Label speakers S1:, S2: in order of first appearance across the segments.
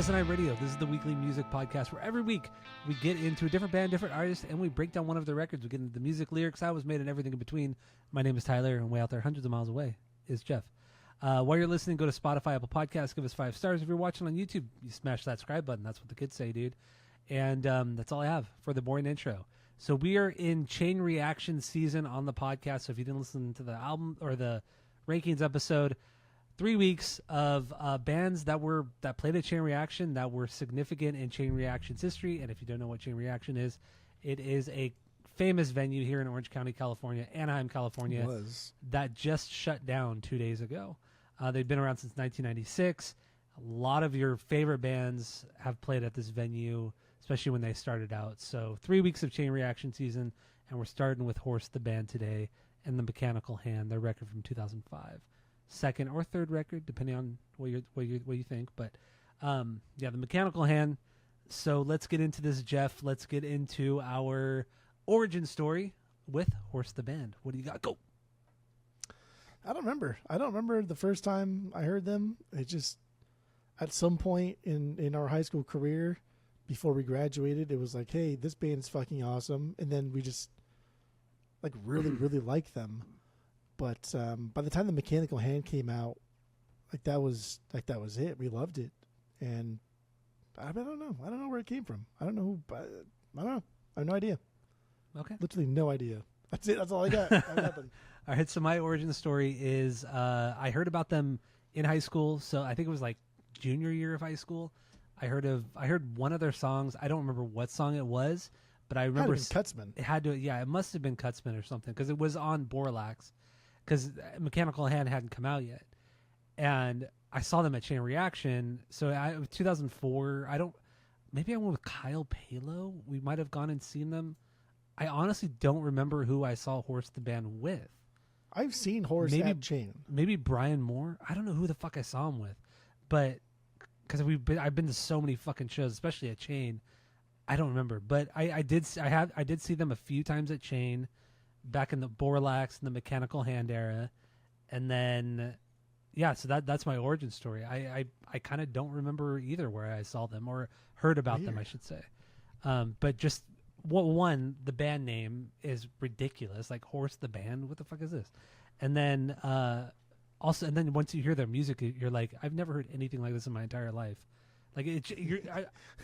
S1: Thousand Night Radio. This is the weekly music podcast where every week we get into a different band, different artist, and we break down one of their records. We get into the music, lyrics, how it was made, and everything in between. My name is Tyler, and way out there, hundreds of miles away, is Jeff. While you're listening, go to Spotify, Apple Podcasts, give us 5 stars. If you're watching on YouTube, you smash that subscribe button. That's what the kids say, dude. And that's all I have for the boring intro. So we are in chain reaction season on the podcast. So if you didn't listen to the album or the rankings episode, 3 weeks of bands that played a chain reaction that were significant in chain reaction's history. And if you don't know what chain reaction is, it is a famous venue here in Orange County, California, Anaheim, California, that just shut down 2 days ago. They've been around since 1996. A lot of your favorite bands have played at this venue, especially when they started out. So 3 weeks of chain reaction season, and we're starting with Horse the Band today and the Mechanical Hand, their record from 2005. Second or third record, depending on what you think. But the Mechanical Hand. So let's get into this, Jeff. Let's get into our origin story with Horse the Band. What do you got? Go.
S2: I don't remember the first time I heard them. It just, at some point in our high school career, before we graduated, it was like, hey, this band is fucking awesome. And then we just really, really liked them. But by the time the Mechanical Hand came out, that was it. We loved it, and I don't know where it came from. I don't know. I don't know. I have no idea.
S1: Okay,
S2: literally no idea. That's it. That's all I got. I got nothing.
S1: All right. So my origin story is I heard about them in high school. So I think it was like junior year of high school. I heard one of their songs. I don't remember what song it was, but I remember
S2: Cutsman.
S1: It had to. Yeah, it must have been Cutsman or something because it was on Borlax. Because Mechanical Hand hadn't come out yet, and I saw them at Chain Reaction. So 2004. Maybe I went with Kyle Palo. We might have gone and seen them. I honestly don't remember who I saw Horse the Band with.
S2: I've seen Horse at Chain.
S1: Maybe Brian Moore. I don't know who the fuck I saw him with, but because I've been to so many fucking shows, especially at Chain. I don't remember, but I did see them a few times at Chain. Back in the Borlax and the Mechanical Hand era, and then so that's my origin story. I kind of don't remember either where I saw them or heard about them, I should say. But just the band name is ridiculous, like Horse the Band. What the fuck is this? And then once you hear their music, you're like, I've never heard anything like this in my entire life. Like you're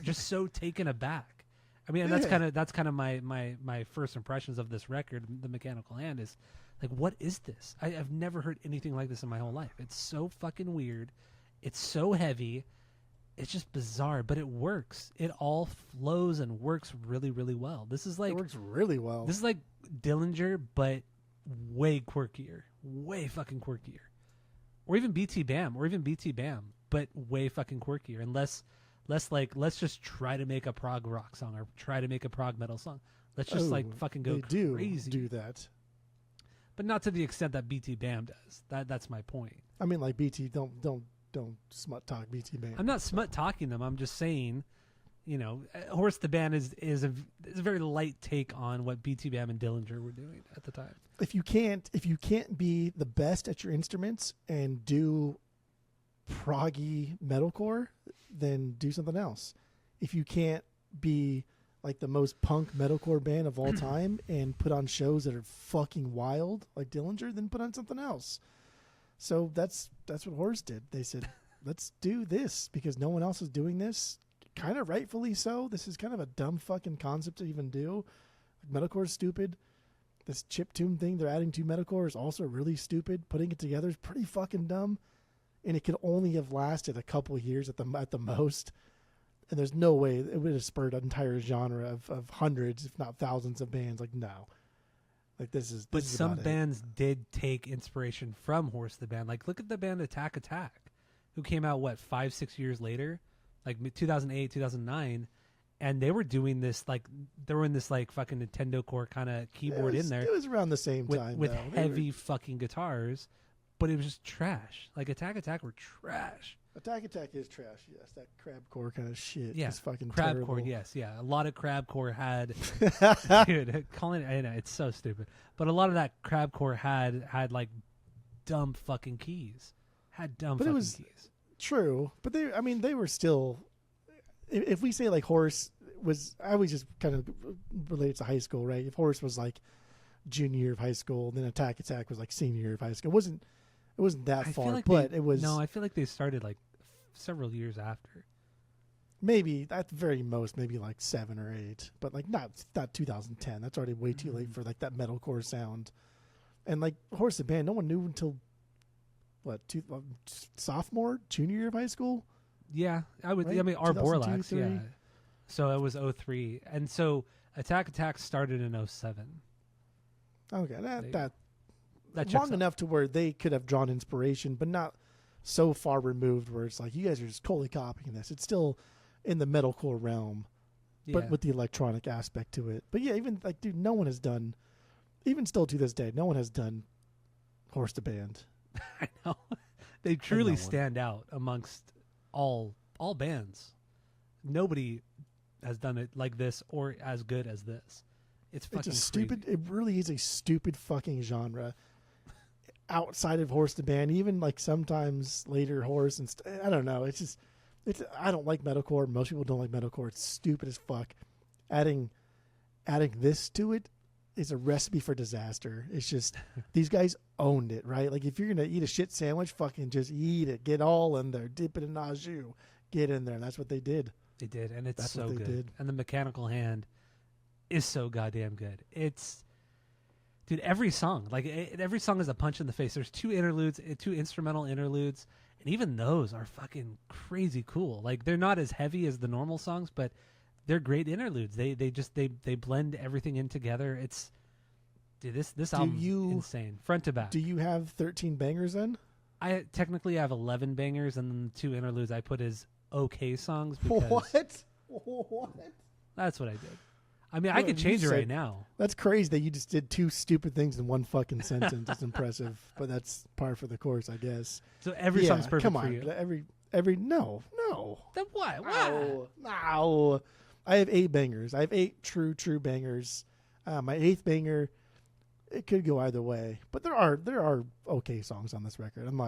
S1: just so taken aback. I mean, and that's kind of my first impressions of this record, the Mechanical Hand, is like, what is this? I've never heard anything like this in my whole life. It's so fucking weird. It's so heavy. It's just bizarre, but it works. It all flows and works really, really well. It
S2: works really well.
S1: This is like Dillinger, but way quirkier, way fucking quirkier, or even BT Bam, but way fucking quirkier and less like, let's just try to make a prog rock song or try to make a prog metal song. Let's just fucking go crazy.
S2: Do that.
S1: But not to the extent that BT Bam does. That's my point.
S2: I mean, like, BT, don't smut talk BT Bam.
S1: I'm not smut talking them. I'm just saying, Horse the Band is a very light take on what BT Bam and Dillinger were doing at the time.
S2: If you can't be the best at your instruments and do proggy metalcore, then do something else. If you can't be like the most punk metalcore band of all time and put on shows that are fucking wild like Dillinger, then put on something else. So that's what Horse did. They said, let's do this because no one else is doing this. Kind of rightfully so. This is kind of a dumb fucking concept to even do. Like, metalcore is stupid. This chiptune thing they're adding to metalcore is also really stupid. Putting it together is pretty fucking dumb. And it could only have lasted a couple of years at the most. And there's no way it would have spurred an entire genre of hundreds, if not thousands of bands. Like, no. Like, this is
S1: some bands did take inspiration from Horse the Band. Like, look at the band Attack Attack, who came out, 5-6 years later? Like, 2008, 2009. And they were doing this, like, fucking Nintendo Core kind of keyboard in there.
S2: It was around the same time,
S1: with heavy fucking guitars. But it was just trash. Like, Attack Attack were trash.
S2: Attack Attack is trash, yes. That crabcore kind of shit is fucking
S1: crabcore,
S2: terrible.
S1: Yes, yeah. A lot of crabcore had... dude, calling it... I know, it's so stupid. But a lot of that crabcore had like, dumb fucking keys. Keys.
S2: True. But they were still if we say like Horse was, I always just kind of relate it to high school, right? If Horse was like junior year of high school, then Attack was like senior year of high school. It wasn't that far,
S1: like
S2: but it was.
S1: No, I feel like they started like several years after.
S2: Maybe at the very most, maybe like 7 or 8, but like not 2010. That's already way too late for like that metalcore sound. And like Horse the band, no one knew until what sophomore, junior year of high school.
S1: Yeah, I would.
S2: Right?
S1: I mean, our
S2: 2002,
S1: Borlax,
S2: 3?
S1: yeah. So it was 03, and so Attack started in 07.
S2: Okay, that
S1: checks
S2: long
S1: out.
S2: enough to where they could have drawn inspiration, but not so far removed where it's like you guys are just totally copying this. It's still in the metalcore realm, but
S1: Yeah.
S2: with the electronic aspect to it. But yeah, even like, dude, no one has done, even still to this day, no one has done Horse the band.
S1: I know they truly
S2: one.
S1: stand out amongst all bands. Nobody has done it like this or as good as this. It's fucking
S2: It's a stupid.
S1: crazy.
S2: It really is a stupid fucking genre. Outside of Horse the band, even like sometimes later Horse and I don't know. It's just. I don't like metalcore. Most people don't like metalcore. It's stupid as fuck. Adding this to it is a recipe for disaster. It's just these guys owned it, right? Like if you're gonna eat a shit sandwich, fucking just eat it. Get all in there. Dip it in au jus. Get in there. And that's what they did.
S1: They did, and it's
S2: That's
S1: so
S2: what they
S1: good.
S2: did.
S1: And the mechanical hand is so goddamn good. It's, dude, every song is a punch in the face. There's 2 interludes, 2 instrumental interludes. And even those are fucking crazy cool. Like they're not as heavy as the normal songs, but they're great interludes. They blend everything in together. It's, dude, this album's insane, front to back.
S2: Do you have 13 bangers then?
S1: I technically have 11 bangers, and then the 2 interludes I put as okay songs. Because
S2: What?
S1: That's what I did. I mean, I could change it right now.
S2: That's crazy that you just did 2 stupid things in one fucking sentence. It's impressive, but that's par for the course, I guess.
S1: So every song's perfect
S2: come
S1: for
S2: on.
S1: you.
S2: Every no.
S1: Then what?
S2: No. I have 8 bangers. I have 8 true bangers. My 8th banger, it could go either way, but there are okay songs on this record. I'm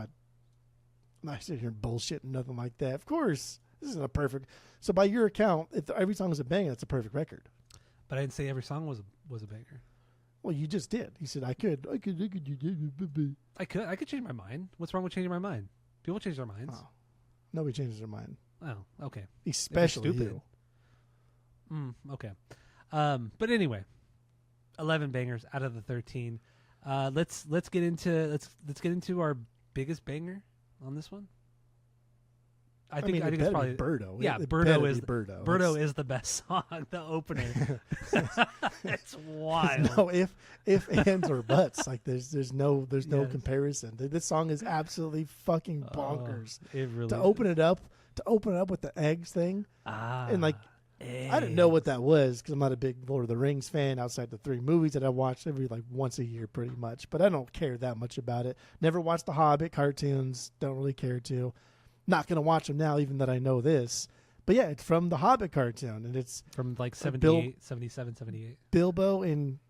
S2: not sitting here bullshitting nothing like that. Of course, this isn't a perfect. So by your account, if every song is a banger, that's a perfect record.
S1: But I didn't say every song was a banger.
S2: Well, you just did. You said I could.
S1: I could change my mind. What's wrong with changing my mind? People change their minds.
S2: Oh, nobody changes their mind,
S1: Oh, okay.
S2: especially
S1: stupid.
S2: you.
S1: Okay. But anyway, 11 bangers out of the 13. Let's get into our biggest banger on this one. I think it's probably
S2: Birdo.
S1: Yeah, Birdo is the best song. The opener. It's wild.
S2: No if ands or buts. Like there's no comparison. This song is absolutely fucking bonkers.
S1: It really
S2: to open it up with the eggs thing. And like
S1: eggs.
S2: I didn't know what that was because I'm not a big Lord of the Rings fan outside the 3 movies that I watch every like once a year pretty much. But I don't care that much about it. Never watched the Hobbit cartoons. Don't really care to. Not going to watch them now, even that I know this. But yeah, it's from the Hobbit cartoon, and it's
S1: from like 78, 77, 78.
S2: Bilbo and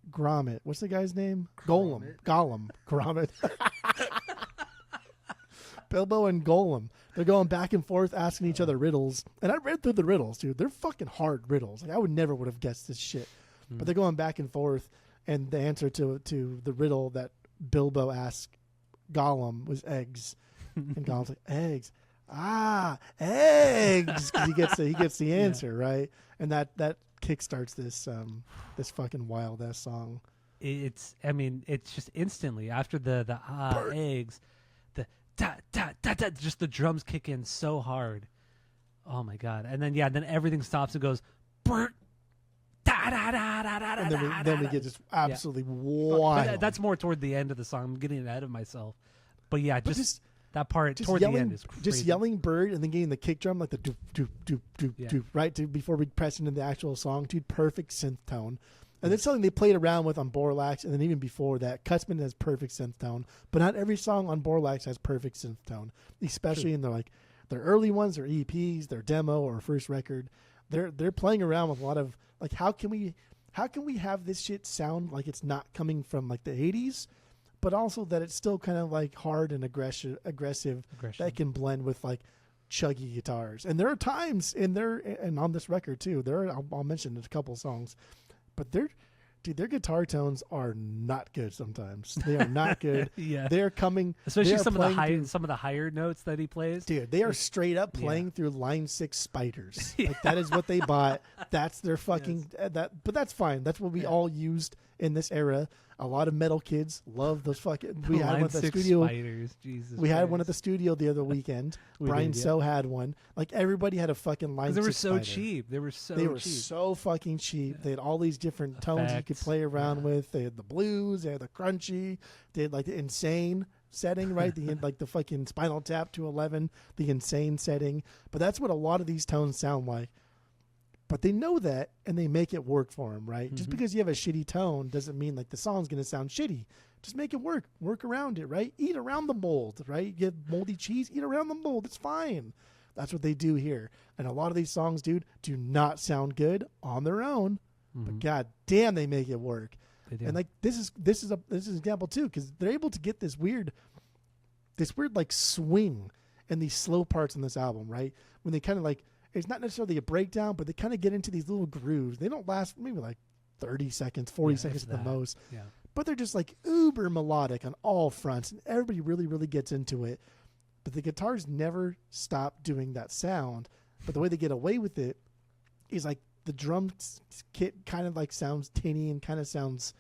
S2: Gromit. What's the guy's name? Gollum. Gromit. Bilbo and Gollum. They're going back and forth asking each other riddles. And I read through the riddles, dude. They're fucking hard riddles. Like I would have guessed this shit. But they're going back and forth, and the answer to the riddle that Bilbo asked Gollum was eggs. And Gollum's like, eggs. Eggs. Because he gets the answer, right? And that kickstarts this fucking wild ass song.
S1: It's just instantly after the eggs, the ta ta ta ta, just the drums kick in so hard. Oh my god! And then everything stops and goes, Bert. Da, da, da, da, da,
S2: And then we get just absolutely wild.
S1: That's more toward the end of the song. I'm getting ahead of myself. But yeah, just that part toward
S2: yelling,
S1: the end is crazy.
S2: Just yelling bird and then getting the kick drum like the doop, doop, doop, doop, doop, right? Before we press into the actual song, dude, perfect synth tone. And that's something they played around with on Borlax, and then even before that, Cutsman has perfect synth tone. But not every song on Borlax has perfect synth tone, especially in their early ones, their EPs, their demo or first record. They're playing around with a lot of like how can we have this shit sound like it's not coming from like the 80s, but also that it's still kind of like hard and aggressive that can blend with like chuggy guitars. And there are times in there, and on this record too, I'll mention a couple songs, but their guitar tones are not good sometimes. They are not good.
S1: Yeah.
S2: They're coming,
S1: especially some of the higher notes that he plays.
S2: Dude, they are straight up playing through Line 6 spiders. Like that is what they bought. That's their fucking but that's fine. That's what we all used in this era. A lot of metal kids love those fucking. We had one at the studio.
S1: Spiders. Jesus.
S2: We had one at the studio the other weekend. Brian So had one. Like everybody had a fucking Line 6
S1: they were so
S2: spider.
S1: cheap. They were
S2: so fucking cheap. They had all these different tones you could play around with. They had the blues. They had the crunchy. They had like the insane setting, right? Like the fucking Spinal Tap 211, the insane setting. But that's what a lot of these tones sound like. But they know that, and they make it work for them, right? Mm-hmm. Just because you have a shitty tone doesn't mean like the song's going to sound shitty. Just make it work. Work around it, right? Eat around the mold, right? You get moldy cheese, eat around the mold. It's fine. That's what they do here. And a lot of these songs, dude, do not sound good on their own, but god damn, they make it work. They do. And like this is an example too, because they're able to get this weird like swing in these slow parts in this album, right? When they kind of like. It's not necessarily a breakdown, but they kind of get into these little grooves. They don't last maybe like 30 seconds, 40 seconds at the most. Yeah. But they're just like uber melodic on all fronts, and everybody really, really gets into it. But the guitars never stop doing that sound. But the way they get away with it is like the drum kit kind of like sounds tinny and kind of sounds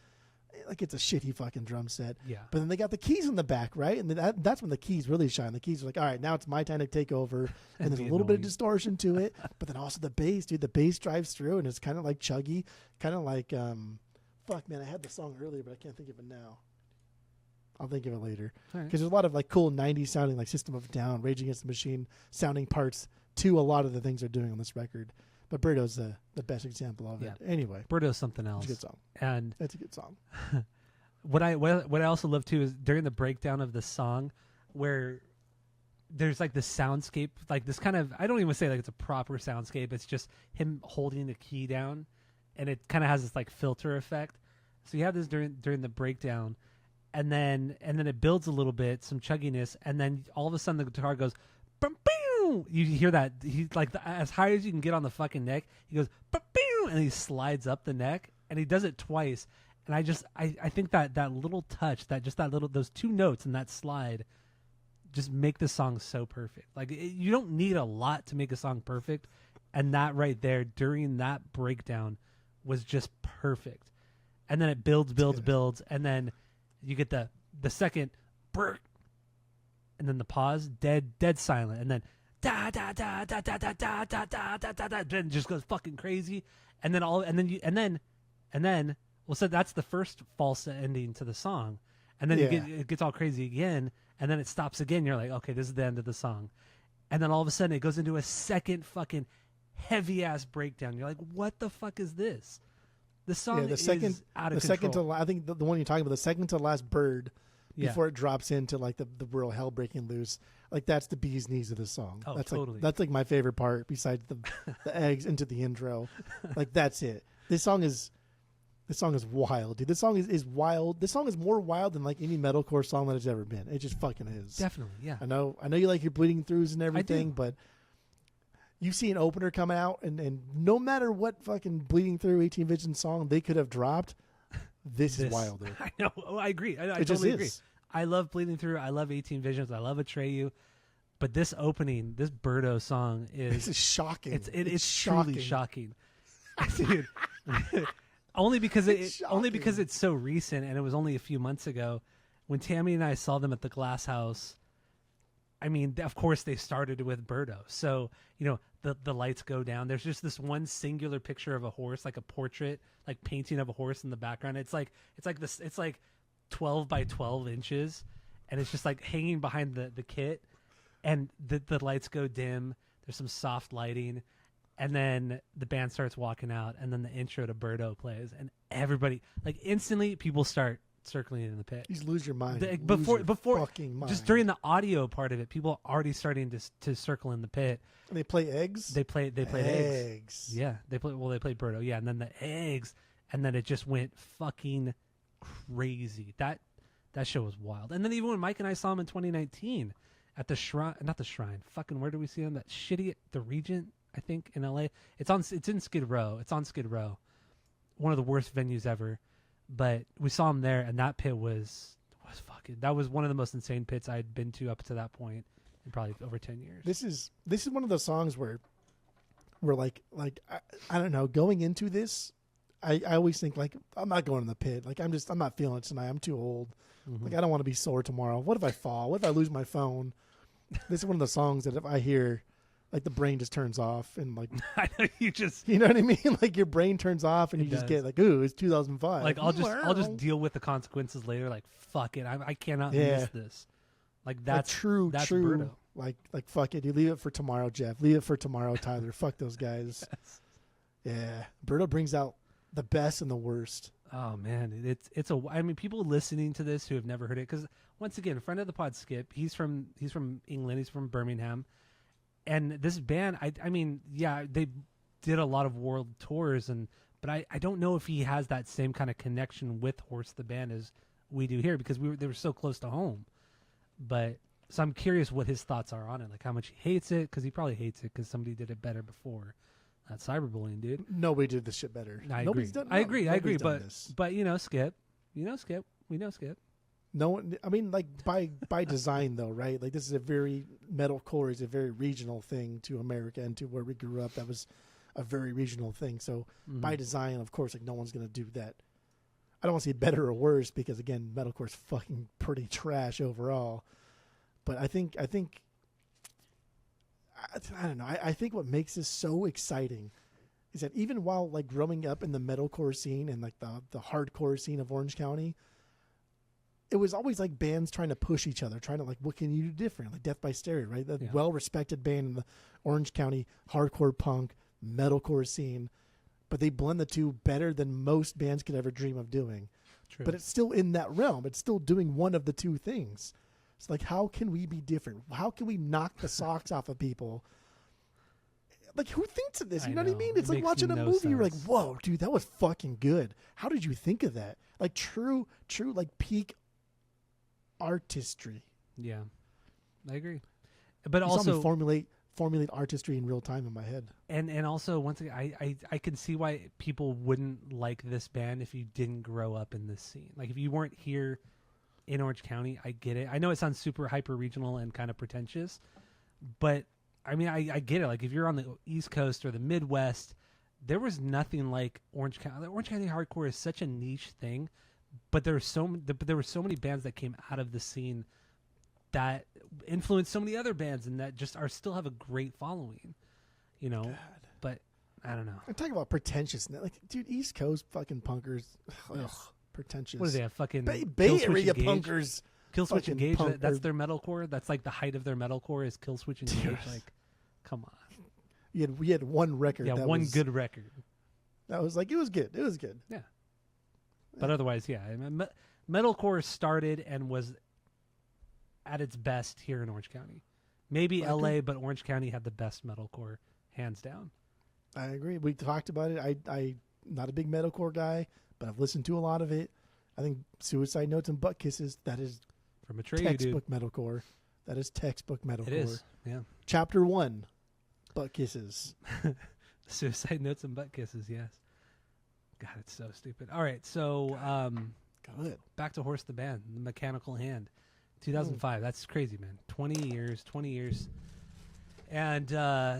S2: like it's a shitty fucking drum set. Yeah. But then they got the keys in the back, right? And that's when the keys really shine. The keys are like, all right, now it's my time to take over. And there's a little bit of distortion to it. But then also the bass, dude. The bass drives through, and it's kind of like chuggy. Kind of like, fuck, man, I had the song earlier, but I can't think of it now. I'll think of it later. Because there's a lot of like cool 90s sounding, like System of a Down, Rage Against the Machine sounding parts to a lot of the things they're doing on this record. But Birdo's the best example of it. Anyway,
S1: Birdo's something else.
S2: It's a good song.
S1: And
S2: it's a good song.
S1: What I also love too is during the breakdown of the song, where there's like the soundscape, like this kind of, I don't even say like it's a proper soundscape. It's just him holding the key down, and it kind of has this like filter effect. So you have this during the breakdown, and then it builds a little bit, some chugginess, and then all of a sudden the guitar goes, bum, bum. You hear that he like as high as you can get on the fucking neck. He goes, and he slides up the neck, and he does it twice. And I think that little touch, those two notes and that slide, just make the song so perfect. Like you don't need a lot to make a song perfect, and that right there during that breakdown was just perfect. And then it builds, and then you get the second, and then the pause, dead silent, and then. Da da da da da da da da da da da da, then just goes fucking crazy, and then so that's the first false ending to the song, and then it gets all crazy again, and then it stops again. You're like, okay, this is the end of the song, and then all of a sudden it goes into a second fucking heavy ass breakdown. You're like, what the fuck is this? The song is out of control.
S2: I think the one you're talking about, the second to last bird. Before it drops into like the real hell breaking loose, like that's the bee's knees of the song.
S1: Oh,
S2: that's
S1: totally.
S2: That's like my favorite part besides the eggs into the intro. Like that's it. This song is wild, dude. This song is wild. This song is more wild than like any metalcore song that has ever been. It just fucking is.
S1: Definitely, yeah.
S2: I know you like your bleeding throughs and everything, but you see an opener come out and no matter what fucking bleeding through 18 Vision song they could have dropped. This is wilder.
S1: I know. Oh, I agree. I totally agree. I love Bleeding Through. I love 18 Visions. I love Atreyu. But this opening, this Birdo song is
S2: shocking.
S1: It's truly shocking. Dude. only because it's so recent, and it was only a few months ago when Tammy and I saw them at the Glass House. I mean, of course they started with Birdo. So, the lights go down. There's just this one singular picture of a horse, like a portrait, like painting of a horse in the background. It's like 12 by 12 inches, and it's just like hanging behind the kit, and the lights go dim. There's some soft lighting, and then the band starts walking out, and then the intro to Birdo plays, and everybody, like instantly, people start circling in the pit.
S2: You lose your mind.
S1: Before
S2: fucking mind.
S1: Just during the audio part of it, people are already starting to circle in the pit.
S2: And they play eggs.
S1: They played eggs. Yeah, they played Birdo. Yeah, and then the eggs, and then it just went fucking crazy. That show was wild. And then even when Mike and I saw him in 2019, at the shrine, not the shrine. Fucking, where do we see him? That shitty, the Regent, I think, in LA. It's in Skid Row. It's on Skid Row. One of the worst venues ever. But we saw him there, and that pit was fucking. That was one of the most insane pits I had been to up to that point in probably over 10 years.
S2: This is one of those songs where we're like I don't know. Going into this, I always think like I'm not going in the pit. Like I'm not feeling it tonight. I'm too old.
S1: Mm-hmm.
S2: Like I don't want to be sore tomorrow. What if I fall? What if I lose my phone? This is one of the songs that if I hear, like the brain just turns off and like
S1: I know
S2: you know what I mean? Like your brain turns off and you just get like, ooh, it's 2005.
S1: Like I'll just deal with the consequences later. Like fuck it, I cannot miss this. Like that's
S2: true.
S1: Birdo.
S2: Like fuck it, you leave it for tomorrow, Jeff. Leave it for tomorrow, Tyler. Fuck those guys.
S1: Yes.
S2: Yeah, Birdo brings out the best and the worst.
S1: Oh man, I mean, people listening to this who have never heard it, because once again, friend of the pod, Skip. He's from England. He's from Birmingham, and this band. I mean, yeah, they did a lot of world tours, but I don't know if he has that same kind of connection with Horst the band as we do here, because they were so close to home. But so I'm curious what his thoughts are on it, like how much he hates it, because he probably hates it because somebody did it better before. That's cyberbullying, dude.
S2: Nobody did this shit better.
S1: I agree. I agree. But you know, Skip. We know Skip.
S2: No one. I mean, like by design though, right? Like this is a very metalcore is a very regional thing to America and to where we grew up. That was a very regional thing. So by design, of course, like no one's gonna do that. I don't want to say better or worse because again, metalcore is fucking pretty trash overall. But I think. I don't know. I think what makes this so exciting is that even while like growing up in the metalcore scene and like the hardcore scene of Orange County, it was always like bands trying to push each other, trying to like, what can you do different? Like Death by Stereo, right? The well-respected band in the Orange County hardcore punk metalcore scene, but they blend the two better than most bands could ever dream of doing.
S1: True.
S2: But it's still in that realm. It's still doing one of the two things. It's like, how can we be different? How can we knock the socks off of people? Like, who thinks of this? You know what I mean? It's like watching a movie. Sense. You're like, whoa, dude, that was fucking good. How did you think of that? Like, true, like peak artistry.
S1: Yeah, I agree. But
S2: you
S1: also
S2: saw me formulate artistry in real time in my head.
S1: And also, once again, I can see why people wouldn't like this band if you didn't grow up in this scene. Like, if you weren't here in Orange County, I get it. I know it sounds super hyper regional and kind of pretentious, but I mean, I get it. Like if you're on the East Coast or the Midwest, there was nothing like Orange County. Orange County hardcore is such a niche thing, but there were so many bands that came out of the scene that influenced so many other bands and that just still have a great following, you know. God. But I don't know.
S2: I'm talking about pretentiousness. Like, dude, East Coast fucking punkers. Ugh. Pretentious.
S1: What do they have? Fucking
S2: Bay Area punkers.
S1: Killswitch Engage. That's their metalcore. That's like the height of their metalcore is Killswitch Engage. Like, come on.
S2: We had one record.
S1: Yeah, one good record.
S2: That was like it was good.
S1: Yeah. But otherwise, yeah, I mean, metalcore started and was at its best here in Orange County. Maybe LA, but Orange County had the best metalcore, hands down.
S2: I agree. We talked about it. I not a big metalcore guy, but I've listened to a lot of it. I think Suicide Notes and Butt Kisses, that is
S1: from Atreyu,
S2: textbook metalcore. That is textbook metalcore.
S1: It is, yeah.
S2: Chapter 1, Butt Kisses.
S1: Suicide Notes and Butt Kisses, yes. God, it's so stupid. All right, so
S2: good.
S1: Back to Horst the Band, The Mechanical Hand. 2005, that's crazy, man. 20 years. And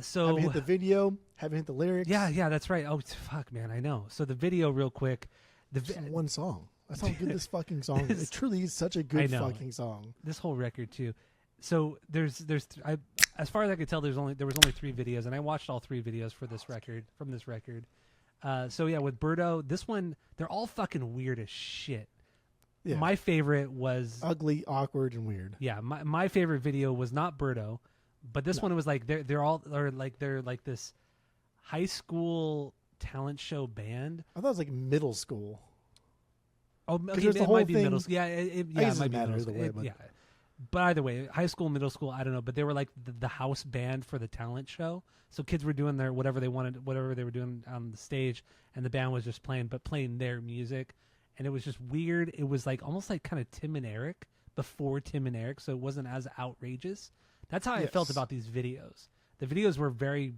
S1: so...
S2: Haven't hit the video, haven't hit the lyrics.
S1: Yeah, that's right. Oh, fuck, man, I know. So the video, real quick.
S2: One song. That's how good this fucking song is. It truly is such a good fucking song.
S1: This whole record, too. So as far as I could tell, there was only 3 videos, and I watched all 3 videos from this record. So yeah, with Birdo, this one, they're all fucking weird as shit. Yeah. My favorite was
S2: ugly, awkward, and weird.
S1: Yeah, my favorite video was not Birdo, but this one was like they're like this high school talent show band.
S2: I thought it was like middle school.
S1: Oh, okay, it might be middle school. Yeah, it might be middle school. Yeah. But either way, high school, middle school, I don't know. But they were like the house band for the talent show. So kids were doing their whatever they were doing on the stage, and the band was just playing their music. And it was just weird. It was like almost like kind of Tim and Eric, before Tim and Eric, so it wasn't as outrageous. That's how I
S2: Yes.
S1: felt about these videos. The videos were very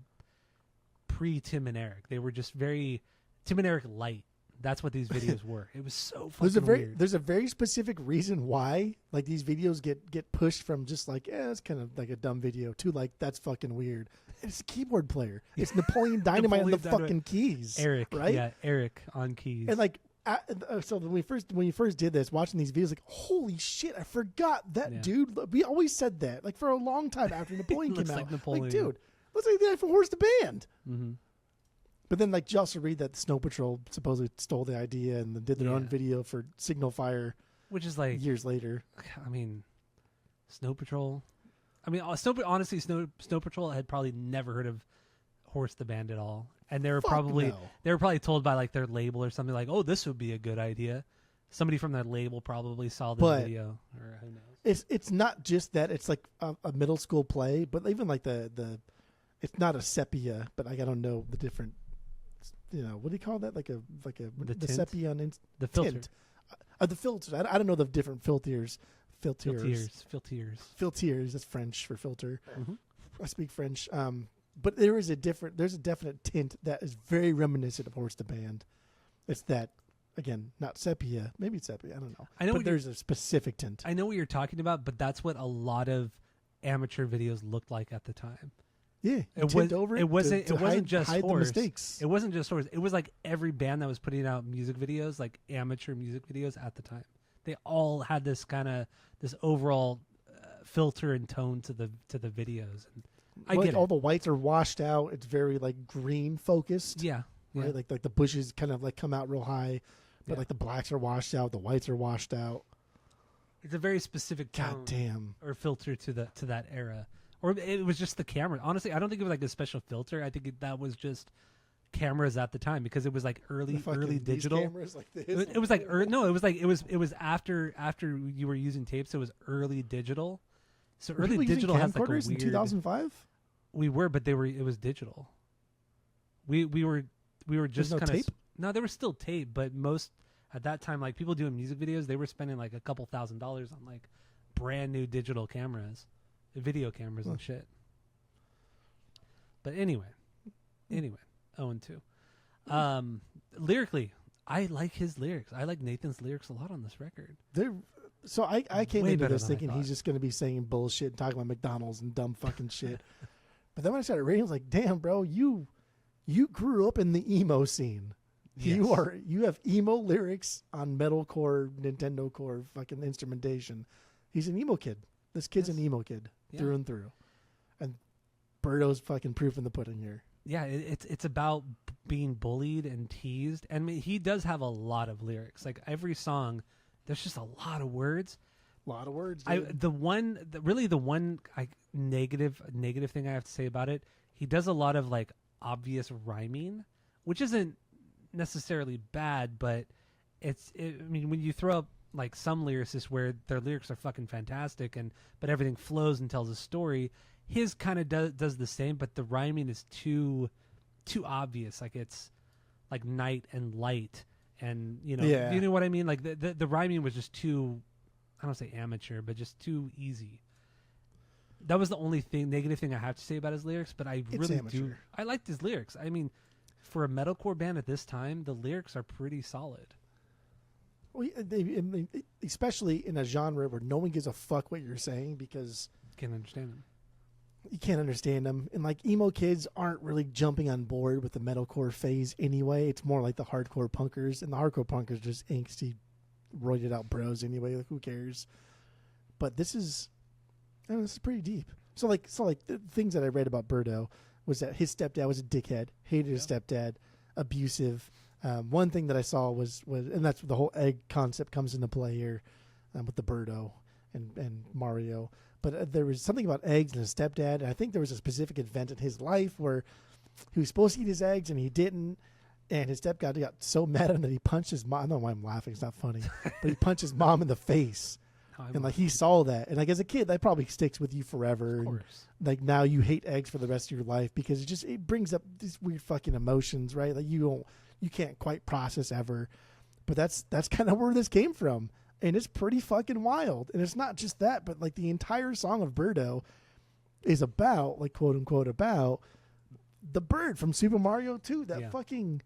S1: pre-Tim and Eric. They were just very Tim and Eric light. That's what these videos were. It was so fucking weird.
S2: There's a very specific reason why like these videos get pushed from just like it's kind of like a dumb video to like that's fucking weird. It's a keyboard player. It's Napoleon Dynamite on the fucking keys.
S1: Eric,
S2: right?
S1: Yeah, Eric on keys.
S2: And like so when you first did this, watching these videos, like holy shit, I forgot that dude. We always said that like for a long time after Napoleon came out.
S1: Like Napoleon.
S2: Like dude, looks like the guy from Horse the Band.
S1: Mm-hmm.
S2: But then, like, you also read that Snow Patrol supposedly stole the idea and then did their own video for Signal Fire,
S1: which is like
S2: years later.
S1: I mean, Snow Patrol. I mean, honestly, Snow Patrol had probably never heard of Horse the Band at all, and they were probably told by like their label or something like, "Oh, this would be a good idea." Somebody from that label probably saw the video, or who knows.
S2: It's not just that; it's like a middle school play, but even like the it's not a sepia, but like I don't know the different. You know, what do you call that? Like the sepia on
S1: the filter.
S2: Tint. The filters. I don't know the different filters.
S1: Filters.
S2: That's French for filter.
S1: Mm-hmm.
S2: I speak French. But there's a definite tint that is very reminiscent of Horse the Band. It's that, again, not sepia. Maybe it's sepia. I don't know. But there's a specific tint.
S1: I know what you're talking about, but that's what a lot of amateur videos looked like at the time.
S2: Yeah,
S1: it wasn't just Horse.
S2: Mistakes.
S1: It wasn't just Horse. It was like every band that was putting out music videos, like amateur music videos at the time. They all had this kind of this overall filter and tone to the videos. And I get
S2: all the whites are washed out. It's very like green focused.
S1: Yeah,
S2: right. Like the bushes kind of like come out real high, but like the blacks are washed out. The whites are washed out.
S1: It's a very specific tone or filter to that era. Or it was just the camera. Honestly, I don't think it was like a special filter. I think that was just cameras at the time because it was like early digital.
S2: Cameras like this.
S1: It was like it was after you were using tapes. So it was early digital. So early digital has like a weird.
S2: In 2005.
S1: We were, but it was digital. We were just kind of
S2: tape.
S1: No, there was still tape, but most at that time, like people doing music videos, they were spending like a couple $1,000s on like brand new digital cameras. Video cameras and shit. But anyway, 0-2. Lyrically, I like his lyrics. I like Nathan's lyrics a lot on this record.
S2: So I came
S1: Way
S2: into
S1: better
S2: this
S1: than I
S2: thinking
S1: thought.
S2: he's just going to be saying bullshit and talking about McDonald's and dumb fucking shit. But then when I started reading, I was like, damn, bro, you grew up in the emo scene.
S1: Yes.
S2: You have emo lyrics on metalcore, Nintendo core fucking instrumentation. He's an emo kid. This kid's an emo kid through and through. And Birdo's fucking proof in the pudding here.
S1: Yeah, it's about being bullied and teased. And I mean, he does have a lot of lyrics. Like every song, there's just a lot of words.
S2: A lot of words. Dude.
S1: The one negative thing I have to say about it, he does a lot of like obvious rhyming, which isn't necessarily bad, but I mean, when you throw up like some lyricists where their lyrics are fucking fantastic but everything flows and tells a story, his kind of does the same, but the rhyming is too obvious. Like it's like night and light, and you know what I mean. Like the rhyming was just too, I don't say amateur, but just too easy. That was the only negative thing I have to say about his lyrics. But I I liked his lyrics. I mean, for a metalcore band at this time, the lyrics are pretty solid.
S2: Well, especially in a genre where no one gives a fuck what you're saying because
S1: can't understand them.
S2: You can't understand them. And like emo kids aren't really jumping on board with the metalcore phase anyway. It's more like the hardcore punkers, and the hardcore punkers are just angsty, roided out bros anyway. Like who cares? But this is pretty deep. So like the things that I read about Birdo was that his stepdad was a dickhead, hated his stepdad, abusive. One thing that I saw was and that's the whole egg concept comes into play here with the Birdo and Mario. But there was something about eggs and his stepdad. And I think there was a specific event in his life where he was supposed to eat his eggs and he didn't. And his stepdad got so mad at him that he punched his mom. I don't know why I'm laughing. It's not funny. But he punched his mom in the face. And like he saw that. And like as a kid, that probably sticks with you forever.
S1: Of course.
S2: And, like now you hate eggs for the rest of your life because it brings up these weird fucking emotions, right? Like you can't quite process ever. But that's kind of where this came from. and it's pretty fucking wild. And it's not just that, but like the entire song of Birdo is about, like, quote unquote, about the bird from Super Mario 2. That fucking.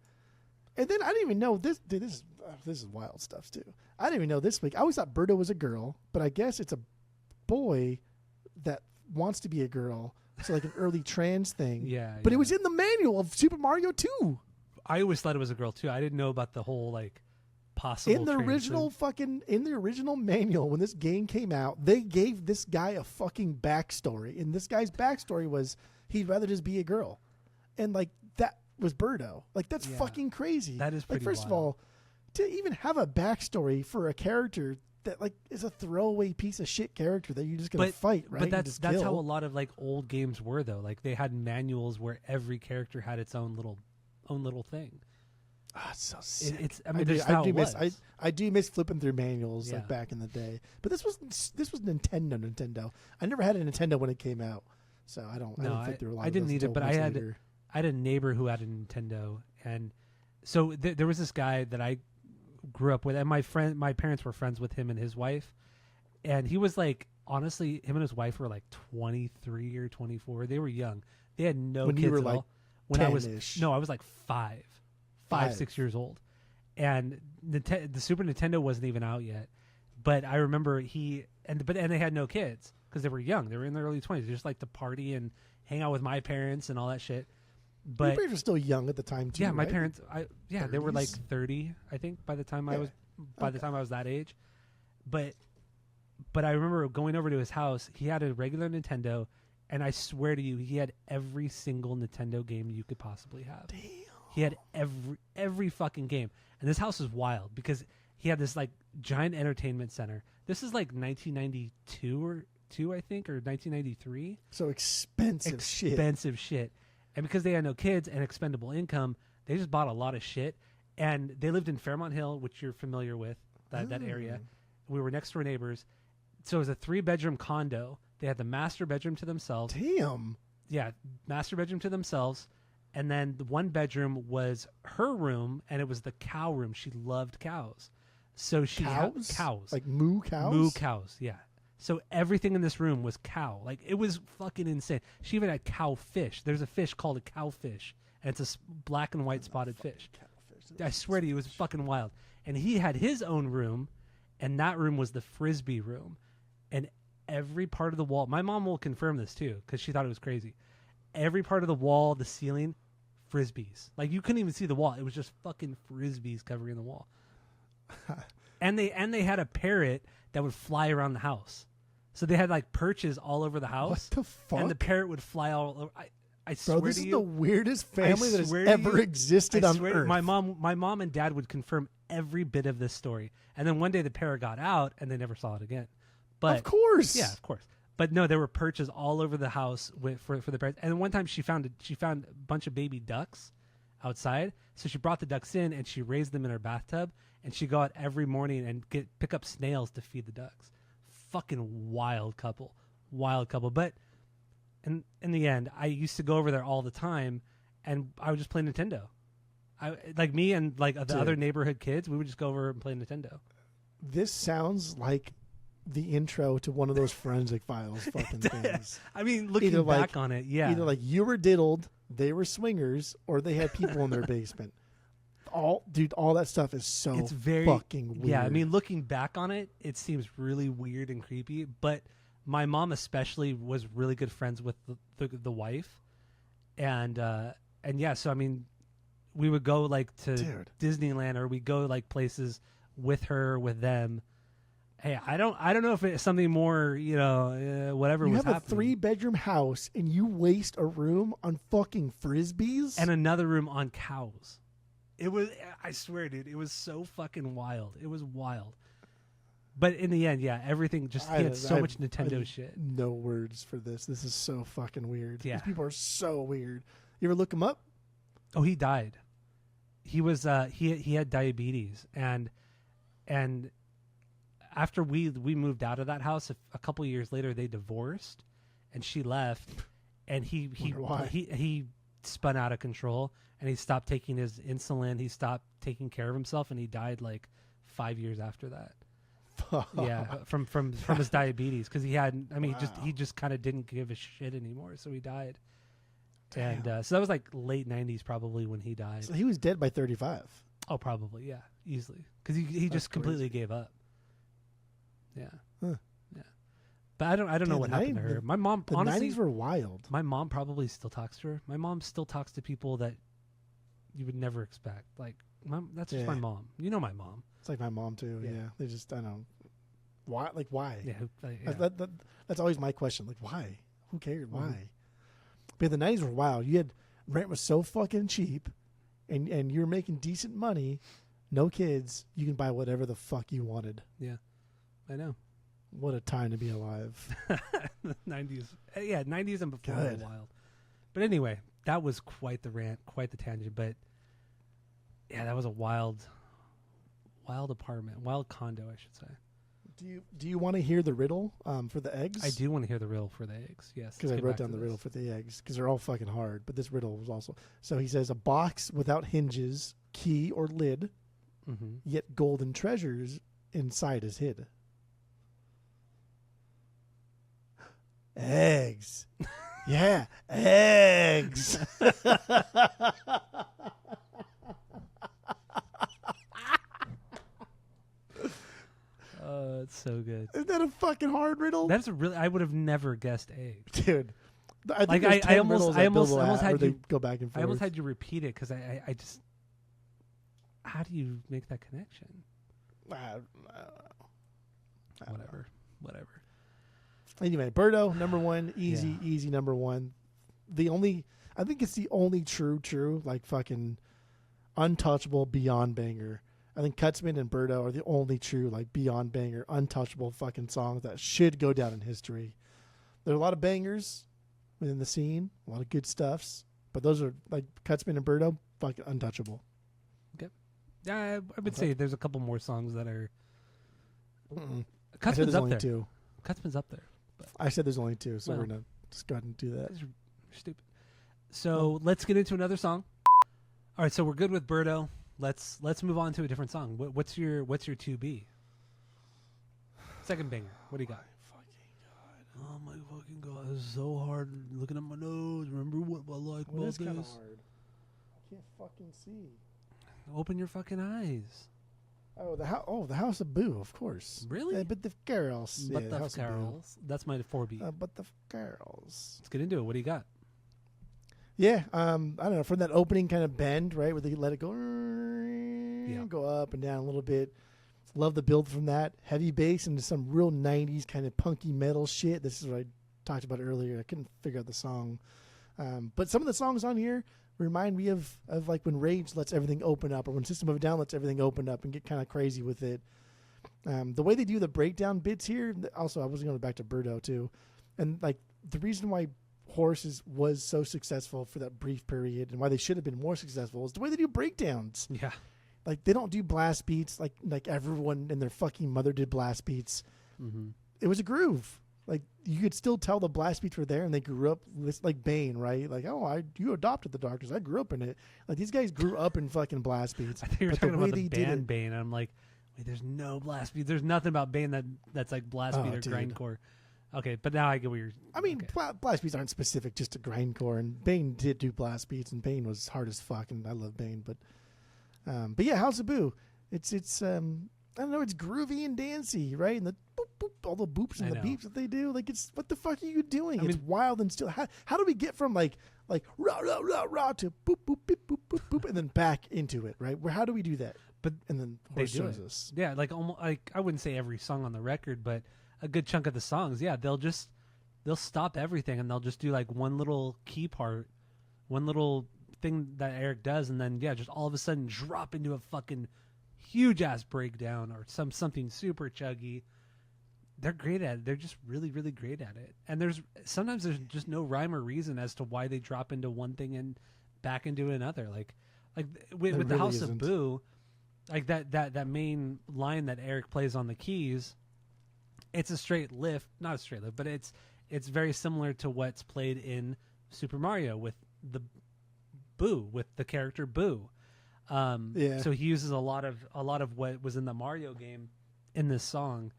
S2: And then I didn't even know this. Dude, this is wild stuff too. I didn't even know this week. I always thought Birdo was a girl, but I guess it's a boy that wants to be a girl. So like an early trans thing.
S1: Yeah.
S2: But it was in the manual of Super Mario 2.
S1: I always thought it was a girl too. I didn't know about the whole like possible
S2: in the original manual when this game came out. They gave this guy a fucking backstory, and this guy's backstory was he'd rather just be a girl, and like that was Birdo. Like that's fucking crazy.
S1: That is pretty
S2: like first
S1: wild.
S2: of all, to even have a backstory for a character that like is a throwaway piece of shit character that you're just gonna fight, right?
S1: But that's how a lot of like old games were though. Like they had manuals where every character had its own little thing.
S2: Oh, it's so sick. I do miss flipping through manuals like back in the day. But this was Nintendo. I never had a Nintendo when it came out, so I didn't flip through a lot.
S1: I didn't need it, but I had a neighbor who had a Nintendo, and so there was this guy that I grew up with, and my parents were friends with him and his wife, and he was like, honestly, him and his wife were like 23 or 24. They were young. They had no
S2: when
S1: kids
S2: you were
S1: at
S2: like
S1: all. When
S2: 10-ish.
S1: I was like 6 years old, and the Super Nintendo wasn't even out yet. But I remember and they had no kids because they were young. They were in their early 20s. They just like to party and hang out with my parents and all that shit. But
S2: your parents were still young at the time too.
S1: Yeah, my
S2: right?
S1: parents. They were like 30, I think, by the time I was that age. But I remember going over to his house. He had a regular Nintendo, and I swear to you, he had every single Nintendo game you could possibly have.
S2: Damn.
S1: He had every fucking game. And this house is wild because he had this like giant entertainment center. This is like 1992 or 2, I think, or 1993.
S2: So expensive
S1: shit. And because they had no kids and expendable income, they just bought a lot of shit. And they lived in Fairmont Hill, which you're familiar with, that area. We were next door neighbors. So it was a 3-bedroom condo. They had the master bedroom to themselves.
S2: Damn.
S1: Yeah, master bedroom to themselves. And then the 1 bedroom was her room, and it was the cow room. She loved cows. So she had cows.
S2: Like moo cows?
S1: Moo cows, yeah. So everything in this room was cow. Like, it was fucking insane. She even had cow fish. There's a fish called a cowfish, and it's a black and white spotted fish. I swear to you, it was fucking wild. And he had his own room, and that room was the Frisbee room. And every part of the wall, my mom will confirm this too, because she thought it was crazy. Every part of the wall, the ceiling, Frisbees. Like, you couldn't even see the wall. It was just fucking Frisbees covering the wall. and they had a parrot that would fly around the house. So they had like perches all over the house.
S2: What the fuck?
S1: And the parrot would fly all over. I swear to you,
S2: this is the weirdest family that has ever existed on Earth.
S1: My mom and dad would confirm every bit of this story. And then one day the parrot got out, and they never saw it again. But
S2: of course,
S1: yeah, of course. But no, there were perches all over the house for the parrots. And one time she found a bunch of baby ducks outside. So she brought the ducks in and she raised them in her bathtub. And she'd go out every morning and pick up snails to feed the ducks. Fucking wild couple. But in the end, I used to go over there all the time, and I would just play Nintendo. Like me and like the other neighborhood kids, we would just go over and play Nintendo.
S2: This sounds like the intro to one of those Forensic Files fucking things.
S1: I mean, looking back on it, yeah.
S2: Either like you were diddled, they were swingers, or they had people in their basement. All that stuff is so fucking weird.
S1: Yeah, I mean, looking back on it, it seems really weird and creepy. But my mom especially was really good friends with the wife, and yeah. So I mean, we would go like to Disneyland, or we go like places with her, with them. Hey, I don't know if it's something more, whatever was happening.
S2: You have a 3-bedroom house and you waste a room on fucking Frisbees?
S1: And another room on cows. It was, I swear, dude, it was so fucking wild. It was wild. But in the end, yeah, everything he had so much Nintendo shit.
S2: No words for this. This is so fucking weird.
S1: Yeah.
S2: These people are so weird. You ever look him up?
S1: Oh, he died. He was, he had diabetes, and after we moved out of that house, a couple years later, they divorced, and she left, and he spun out of control, and he stopped taking his insulin. He stopped taking care of himself, and he died like 5 years after that. Yeah, from his diabetes, because he had. I mean,
S2: Wow.
S1: he just kind of didn't give a shit anymore, so he died.
S2: Damn.
S1: And so that was like late '90s, probably, when he died.
S2: So he was dead by 35.
S1: Oh, probably, yeah, easily, because he
S2: That's
S1: just completely
S2: crazy.
S1: gave up. Yeah,
S2: Huh.
S1: yeah. But I don't know
S2: Damn,
S1: what
S2: the
S1: happened to her. My mom,
S2: The
S1: honestly,
S2: 90s were wild.
S1: my mom probably still talks to her. My mom still talks to people that you would never expect. Like, that's just my
S2: Yeah.
S1: mom. You know my mom.
S2: It's like my mom too.
S1: Yeah.
S2: Yeah, they just I don't know why. Like why?
S1: Yeah, yeah.
S2: That's always my question. Like why? Who cared?
S1: Mhm.
S2: Why? But the 90s were wild. You had rent was so fucking cheap, and you're making decent money. No kids. You can buy whatever the fuck you wanted.
S1: Yeah, I know.
S2: What a time to be alive.
S1: The 90s. Yeah, 90s and before were
S2: Good.
S1: wild. But anyway, that was quite the rant, quite the tangent. But yeah, that was a wild apartment, wild condo, I should say.
S2: Do you want to hear the riddle for the eggs?
S1: I do want to hear the riddle for the eggs. Yes,
S2: Because I
S1: let's get
S2: wrote
S1: back
S2: down
S1: to
S2: the
S1: this.
S2: riddle for the eggs because they're all fucking hard. But this riddle was also so he says a box without hinges, key or lid,
S1: Mhm.
S2: yet golden treasures inside is hid. Eggs. Yeah, eggs.
S1: It's so good.
S2: Isn't that a fucking hard riddle?
S1: That's a really. I would have never guessed eggs.
S2: Dude. I think
S1: Like,
S2: there's
S1: I
S2: 10
S1: almost-
S2: riddles
S1: I
S2: that
S1: almost-
S2: Bilbo
S1: I almost
S2: had
S1: had
S2: where
S1: you-
S2: they go back and forth.
S1: I almost had you repeat it because I just. How do you make that connection?
S2: I don't know.
S1: Whatever.
S2: Anyway, Birdo, number one, easy number one. I think it's the only true, like fucking untouchable beyond banger. I think Cutsman and Birdo are the only true, like beyond banger, untouchable fucking songs that should go down in history. There are a lot of bangers within the scene, a lot of good stuffs, but those are like Cutsman and Birdo, fucking untouchable.
S1: Yeah, I would say there's a couple more songs that are.
S2: I said
S1: Cutsman's
S2: there's
S1: up
S2: only
S1: there.
S2: two.
S1: Cutsman's up there.
S2: I said there's only two, so
S1: Well.
S2: we're gonna just go ahead and do that.
S1: You're stupid. So let's get into another song. All right, so we're good with Birdo. Let's move on to a different song. What's your 2B? Second banger. What do you got? Oh my fucking god! This is so hard. Looking at my nose. Remember what I like
S2: Well,
S1: about
S2: that's kind of
S1: this?
S2: hard. I can't fucking see.
S1: Open your fucking eyes.
S2: Oh, the House of Boo, of course.
S1: Really?
S2: But the girls.
S1: But
S2: yeah,
S1: the
S2: House of Boo.
S1: carols. That's my 4B.
S2: But the girls.
S1: Let's get into it. What do you got?
S2: Yeah, I don't know. From that opening kind of bend, right, where they let it go, go up and down a little bit. Love the build from that heavy bass into some real '90s kind of punky metal shit. This is what I talked about earlier. I couldn't figure out the song, but some of the songs on here remind me of like when Rage lets everything open up, or when System of a Down lets everything open up and get kind of crazy with it. The way they do the breakdown bits here. Also, I was going back to Birdo too, and like the reason why Horses was so successful for that brief period and why they should have been more successful is the way they do breakdowns.
S1: Yeah.
S2: Like they don't do blast beats like everyone and their fucking mother did blast beats.
S1: Mm-hmm.
S2: It was a groove. Like you could still tell the blast beats were there and they grew up like Bane, right? Like, you adopted the Darkness. I grew up in it. Like these guys grew up in fucking blast beats.
S1: I think you were
S2: But
S1: talking
S2: way
S1: about the
S2: they did
S1: band
S2: it-
S1: Bane. I'm like, wait, there's no blast beat. There's nothing about Bane that's like blast
S2: Oh,
S1: beat or
S2: dude.
S1: grindcore. Okay, but now I get what you're.
S2: I mean,
S1: okay.
S2: blast beats aren't specific just to grindcore, and Bane did do blast beats, and Bane was hard as fuck, and I love Bane, but yeah, House of Boo, it's I don't know, it's groovy and dancey, right? And the boop boop, all the boops and
S1: I
S2: the
S1: know.
S2: beeps that they do, like it's what the fuck are you doing?
S1: I
S2: It's
S1: mean-
S2: wild and still. How do we get from like rah rah rah rah to boop boop beep boop boop boop and then back into it, right? How do we do that?
S1: But
S2: And then
S1: they
S2: Horse
S1: do
S2: shows
S1: it.
S2: us.
S1: Yeah, like almost like I wouldn't say every song on the record, but a good chunk of the songs. Yeah, they'll stop everything and they'll just do like one little key part, one little thing that Eric does, and then just all of a sudden drop into a fucking huge ass breakdown or something super chuggy. They're great at it. They're just really, really great at it. And sometimes there's just no rhyme or reason as to why they drop into one thing and back into another. Like with the
S2: really
S1: House
S2: isn't.
S1: of Boo, like that main line that Eric plays on the keys, it's a straight lift, not a straight lift, but it's very similar to what's played in Super Mario with the Boo, with the character Boo.
S2: Yeah.
S1: So he uses a lot of what was in the Mario game in this song.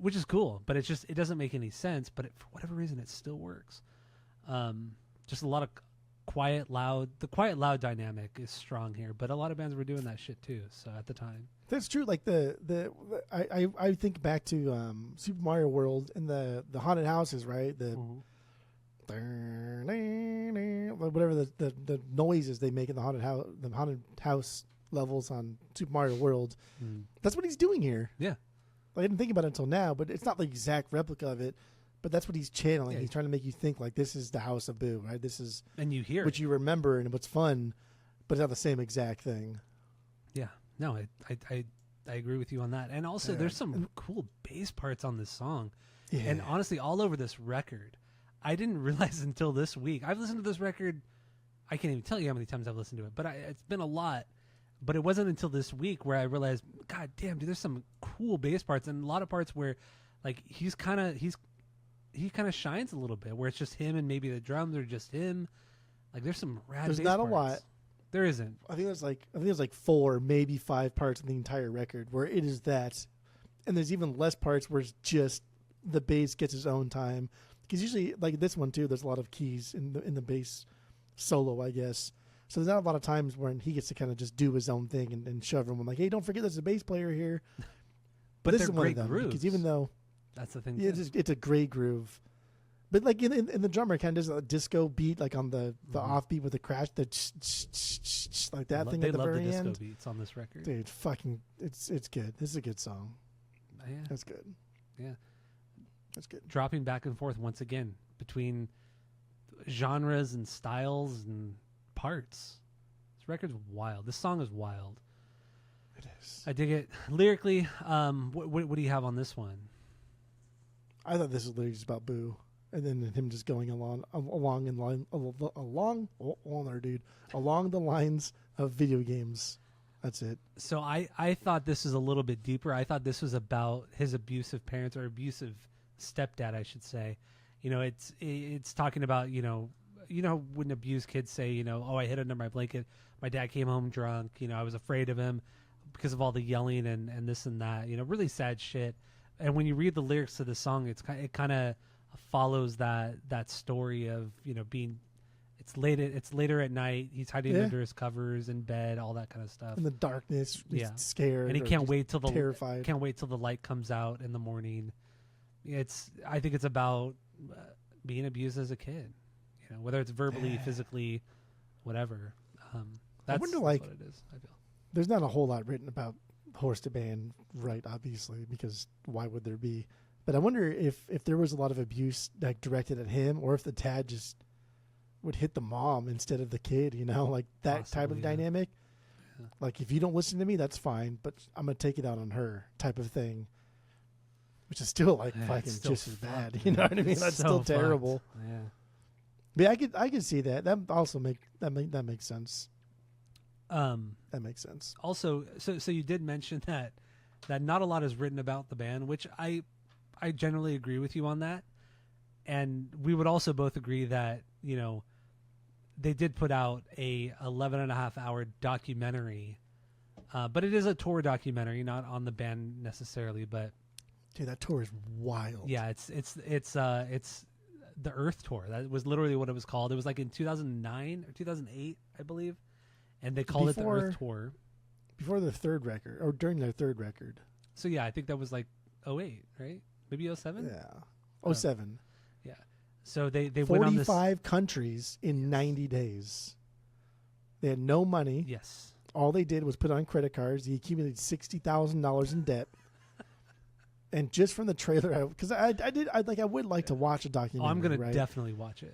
S1: which is cool, but it doesn't make any sense. But for whatever reason, it still works. Just a lot of quiet, loud. The quiet, loud dynamic is strong here, but a lot of bands were doing that shit too. So at the time,
S2: that's true. Like I think back to Super Mario World and the haunted houses, right? The whatever the noises they make in the haunted house levels on Super Mario World. That's what he's doing here.
S1: Yeah,
S2: I didn't think about it until now, but it's not the exact replica of it. But that's what he's channeling. Yeah. He's trying to make you think like this is the House of Boo, right? This is
S1: and you hear
S2: what you remember and what's fun, but it's not the same exact thing.
S1: Yeah, no, I agree with you on that. And also, there's some cool bass parts on this song. Yeah. And honestly, all over this record, I didn't realize until this week. I've listened to this record. I can't even tell you how many times I've listened to it, but it's been a lot. But it wasn't until this week where I realized, God damn, dude, there's some cool bass parts and a lot of parts where, like, he kind of shines a little bit, where it's just him and maybe the drums are just him. Like, there's some rad.
S2: There's
S1: bass
S2: not
S1: parts.
S2: A lot.
S1: There isn't.
S2: I think there's like 4, maybe 5 parts in the entire record where it is that, and there's even less parts where it's just the bass gets its own time. Because usually, like this one too, there's a lot of keys in the bass solo, I guess. So there's not a lot of times when he gets to kind of just do his own thing and shove everyone like, hey, don't forget there's a bass player here.
S1: But
S2: this
S1: they're
S2: is one
S1: great
S2: of them,
S1: grooves.
S2: because even though
S1: that's the thing.
S2: Yeah, it's a great groove. But like in the drummer kind of does a disco beat, like on the offbeat with the crash, the like that thing at the very end. They love the disco
S1: beats on this record,
S2: dude. Fucking, it's good. This is a good song.
S1: Yeah,
S2: that's good.
S1: Yeah,
S2: that's good.
S1: Dropping back and forth once again between genres and styles and parts. This record's wild. This song is wild.
S2: It is.
S1: I dig it lyrically. What do you have on this one?
S2: I thought this was literally just about Boo, and then him just going along the lines of video games. That's it.
S1: So I thought this was a little bit deeper. I thought this was about his abusive parents, or abusive stepdad, I should say. You know, it's talking about, you know when abused kids say, you know, oh, I hid under my blanket. My dad came home drunk. You know, I was afraid of him because of all the yelling and this and that. You know, really sad shit. And when you read the lyrics to the song, it kind of follows that story of, you know, being it's later at night. He's hiding under his covers in bed, all that kind of stuff.
S2: In the darkness, he's scared,
S1: and he can't wait till
S2: terrified.
S1: Can't wait till the light comes out in the morning. I think it's about being abused as a kid. You know, whether it's verbally, physically, whatever. That's what it is. I feel
S2: there's not a whole lot written about Horse to Band, right? Obviously, because why would there be? But I wonder if there was a lot of abuse like directed at him, or if the dad just would hit the mom instead of the kid. You know, like that type of dynamic. Yeah. Like, if you don't listen to me, that's fine, but I'm gonna take it out on her, type of thing. Which is still like fucking just as bad. You know what I mean? That's still terrible.
S1: Yeah.
S2: But I could see that. That also makes sense. That makes sense.
S1: Also, so you did mention that not a lot is written about the band, which I generally agree with you on that. And we would also both agree that, you know, they did put out a 11.5-hour documentary, but it is a tour documentary, not on the band necessarily. But
S2: dude, that tour is wild.
S1: Yeah, it's the Earth Tour. That was literally what it was called. It was like in 2009 or 2008, I believe. And they called it the Earth Tour. Before
S2: their third record, or during their third record.
S1: So, yeah, I think that was like 08, right? Maybe 07?
S2: Yeah. 07.
S1: Yeah. So they went on this...
S2: 45 countries in 90 days. They had no money.
S1: Yes.
S2: All they did was put on credit cards. He accumulated $60,000 in debt. And just from the trailer, because I would like to watch a documentary.
S1: Oh, I'm going to definitely watch it.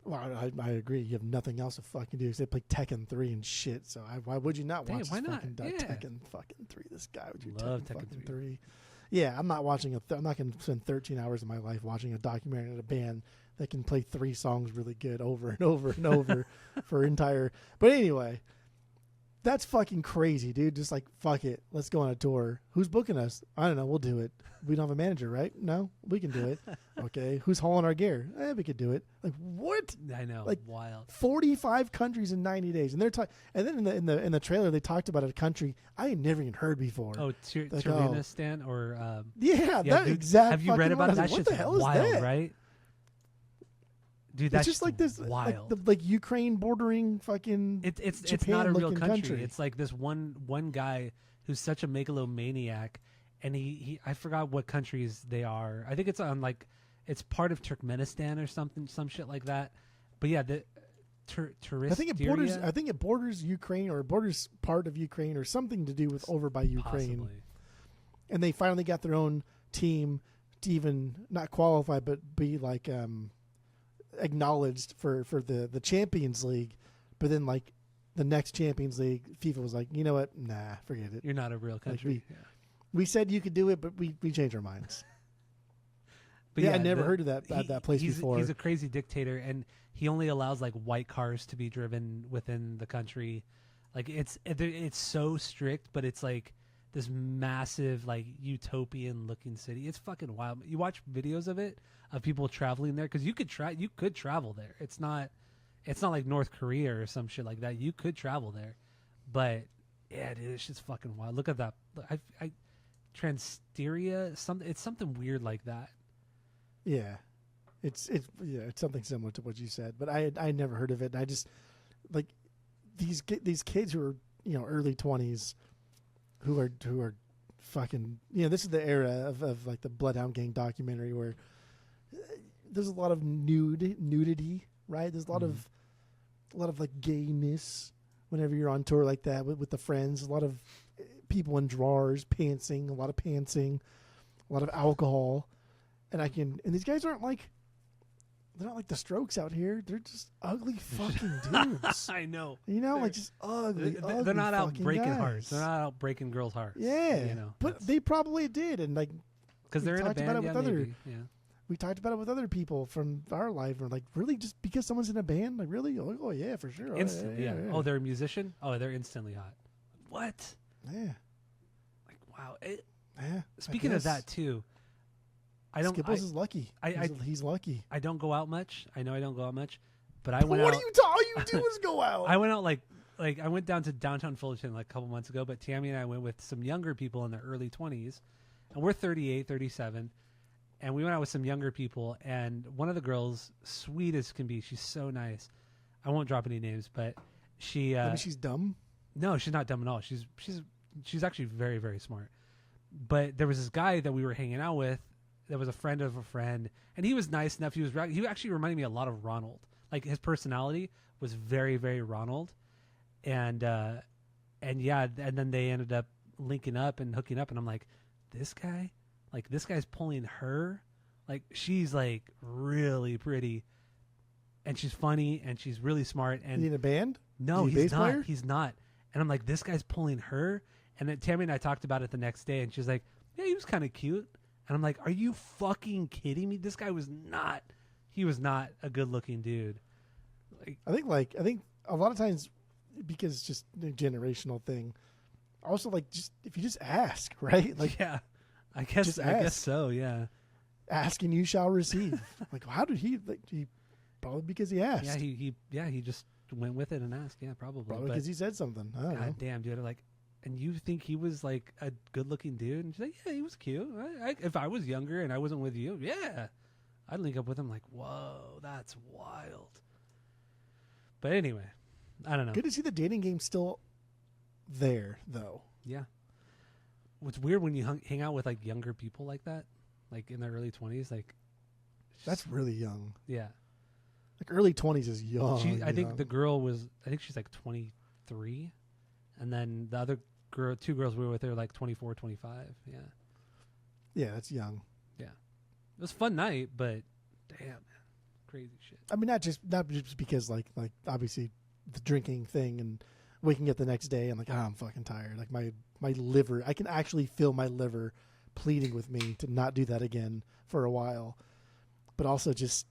S2: Well, I agree. You have nothing else to fucking do. They play Tekken 3 and shit. So why would you not watch fucking Tekken fucking 3? This guy would do Tekken 3. Yeah, I'm not watching I'm not going to spend 13 hours of my life watching a documentary on a band that can play 3 songs really good over and over and over for entire. But anyway, That's fucking crazy, dude. Just like, fuck it. Let's go on a tour. Who's booking us? I don't know. We'll do it. We don't have a manager, right? No, we can do it. Okay. Who's hauling our gear? We could do it. Like, what?
S1: I know.
S2: Like,
S1: wild.
S2: 45 countries in 90 days. And they're and then in the trailer, they talked about a country I had never even heard before.
S1: Oh,
S2: like,
S1: Turkmenistan or...
S2: yeah,
S1: yeah,
S2: that
S1: dude,
S2: exact
S1: have you read about that?
S2: Like, what the hell is
S1: wild,
S2: that?
S1: right? Dude, that's
S2: it's just like this,
S1: wild.
S2: like Ukraine bordering fucking.
S1: It's not a real country. It's like this one guy who's such a megalomaniac, and he I forgot what countries they are. I think it's on like it's part of Turkmenistan or something, some shit like that. But yeah, the tourist.
S2: I think it borders Ukraine or borders part of Ukraine or something to do with over by Ukraine.
S1: Possibly.
S2: And they finally got their own team to even not qualify, but be like acknowledged for the Champions League. But then like the next Champions League, FIFA was like, you know what? Nah, forget it.
S1: You're not a real country.
S2: Like we said you could do it, but we changed our minds. But yeah, I never heard of that place before.
S1: He's a crazy dictator, and he only allows like white cars to be driven within the country. Like it's so strict, but it's like this massive like utopian looking city. It's fucking wild. You watch videos of it of people traveling there because you could travel there. It's not like North Korea or some shit like that. You could travel there, but yeah, dude, it's just fucking wild. Look at that. I Transnistria, it's something weird like that.
S2: Yeah, it's something similar to what you said, but I never heard of it. And I just like these kids who are early 20s who are fucking this is the era of like the Bloodhound Gang documentary where there's a lot of nudity, right? There's a lot of like gayness whenever you're on tour like that with the friends. A lot of people in drawers, pantsing, a lot of alcohol. And these guys aren't like, they're not like the Strokes out here. They're just ugly fucking dudes.
S1: I know.
S2: Like just ugly.
S1: They're not out breaking
S2: guys.
S1: hearts. They're not out breaking girls' hearts.
S2: Yeah. But they probably did. And like,
S1: because they're in a band.
S2: We talked about it with other people from our life. We're like, really? Just because someone's in a band? Like, really? Like, oh, yeah, for sure.
S1: Instantly, yeah. Oh, they're a musician? Oh, they're instantly hot. What?
S2: Yeah.
S1: Like, wow.
S2: Speaking
S1: of that, too.
S2: Skipples is lucky. He's lucky.
S1: I don't go out much. I know I don't go out much, but I
S2: went
S1: went
S2: out.
S1: What
S2: all you do is go out.
S1: I went out like I went down to downtown Fullerton like a couple months ago, but Tammy and I went with some younger people in their early 20s, and we're 38, 37, and we went out with some younger people, and one of the girls, sweet as can be, she's so nice. I won't drop any names, but she...
S2: she's dumb?
S1: No, she's not dumb at all. She's actually very, very smart. But there was this guy that we were hanging out with that was a friend of a friend, and he was nice enough. He actually reminded me a lot of Ronald. Like his personality was very, very Ronald, and then they ended up linking up and hooking up, and I'm like, this guy's pulling her, like she's like really pretty, and she's funny and she's really smart. And
S2: is he in a band?
S1: No,
S2: he's
S1: not.
S2: Player?
S1: He's not. And I'm like, this guy's pulling her, and then Tammy and I talked about it the next day, and she's like, yeah, he was kind of cute. And I'm like, are you fucking kidding me? This guy was not a good looking dude.
S2: I think a lot of times, because it's just a generational thing. Also, like, just if you just ask, right? Like,
S1: yeah, I guess so. Yeah,
S2: ask and you shall receive. Like, how did he? Like, he probably because he asked.
S1: Yeah, he just went with it and asked. Yeah, probably
S2: because he said something. I don't know.
S1: God damn, dude! Like, and you think he was like a good looking dude? And she's like, yeah, he was cute. If I was younger and I wasn't with you, yeah, I'd link up with him. Like, whoa, that's wild. But anyway, I don't know.
S2: Good to see the dating game still there, though.
S1: Yeah. What's weird when you hang out with like younger people like that, like in their early 20s, like
S2: that's really young.
S1: Yeah.
S2: Like early 20s is young.
S1: I think the girl was. I think she's like 23, and then the other girl, two girls we were with, her like 24, 25. Yeah.
S2: Yeah, that's young.
S1: Yeah. It was a fun night, but damn, man, crazy shit.
S2: I mean, not just because like obviously the drinking thing and waking up the next day and like, I'm fucking tired. Like my liver, I can actually feel my liver pleading with me to not do that again for a while. But also just,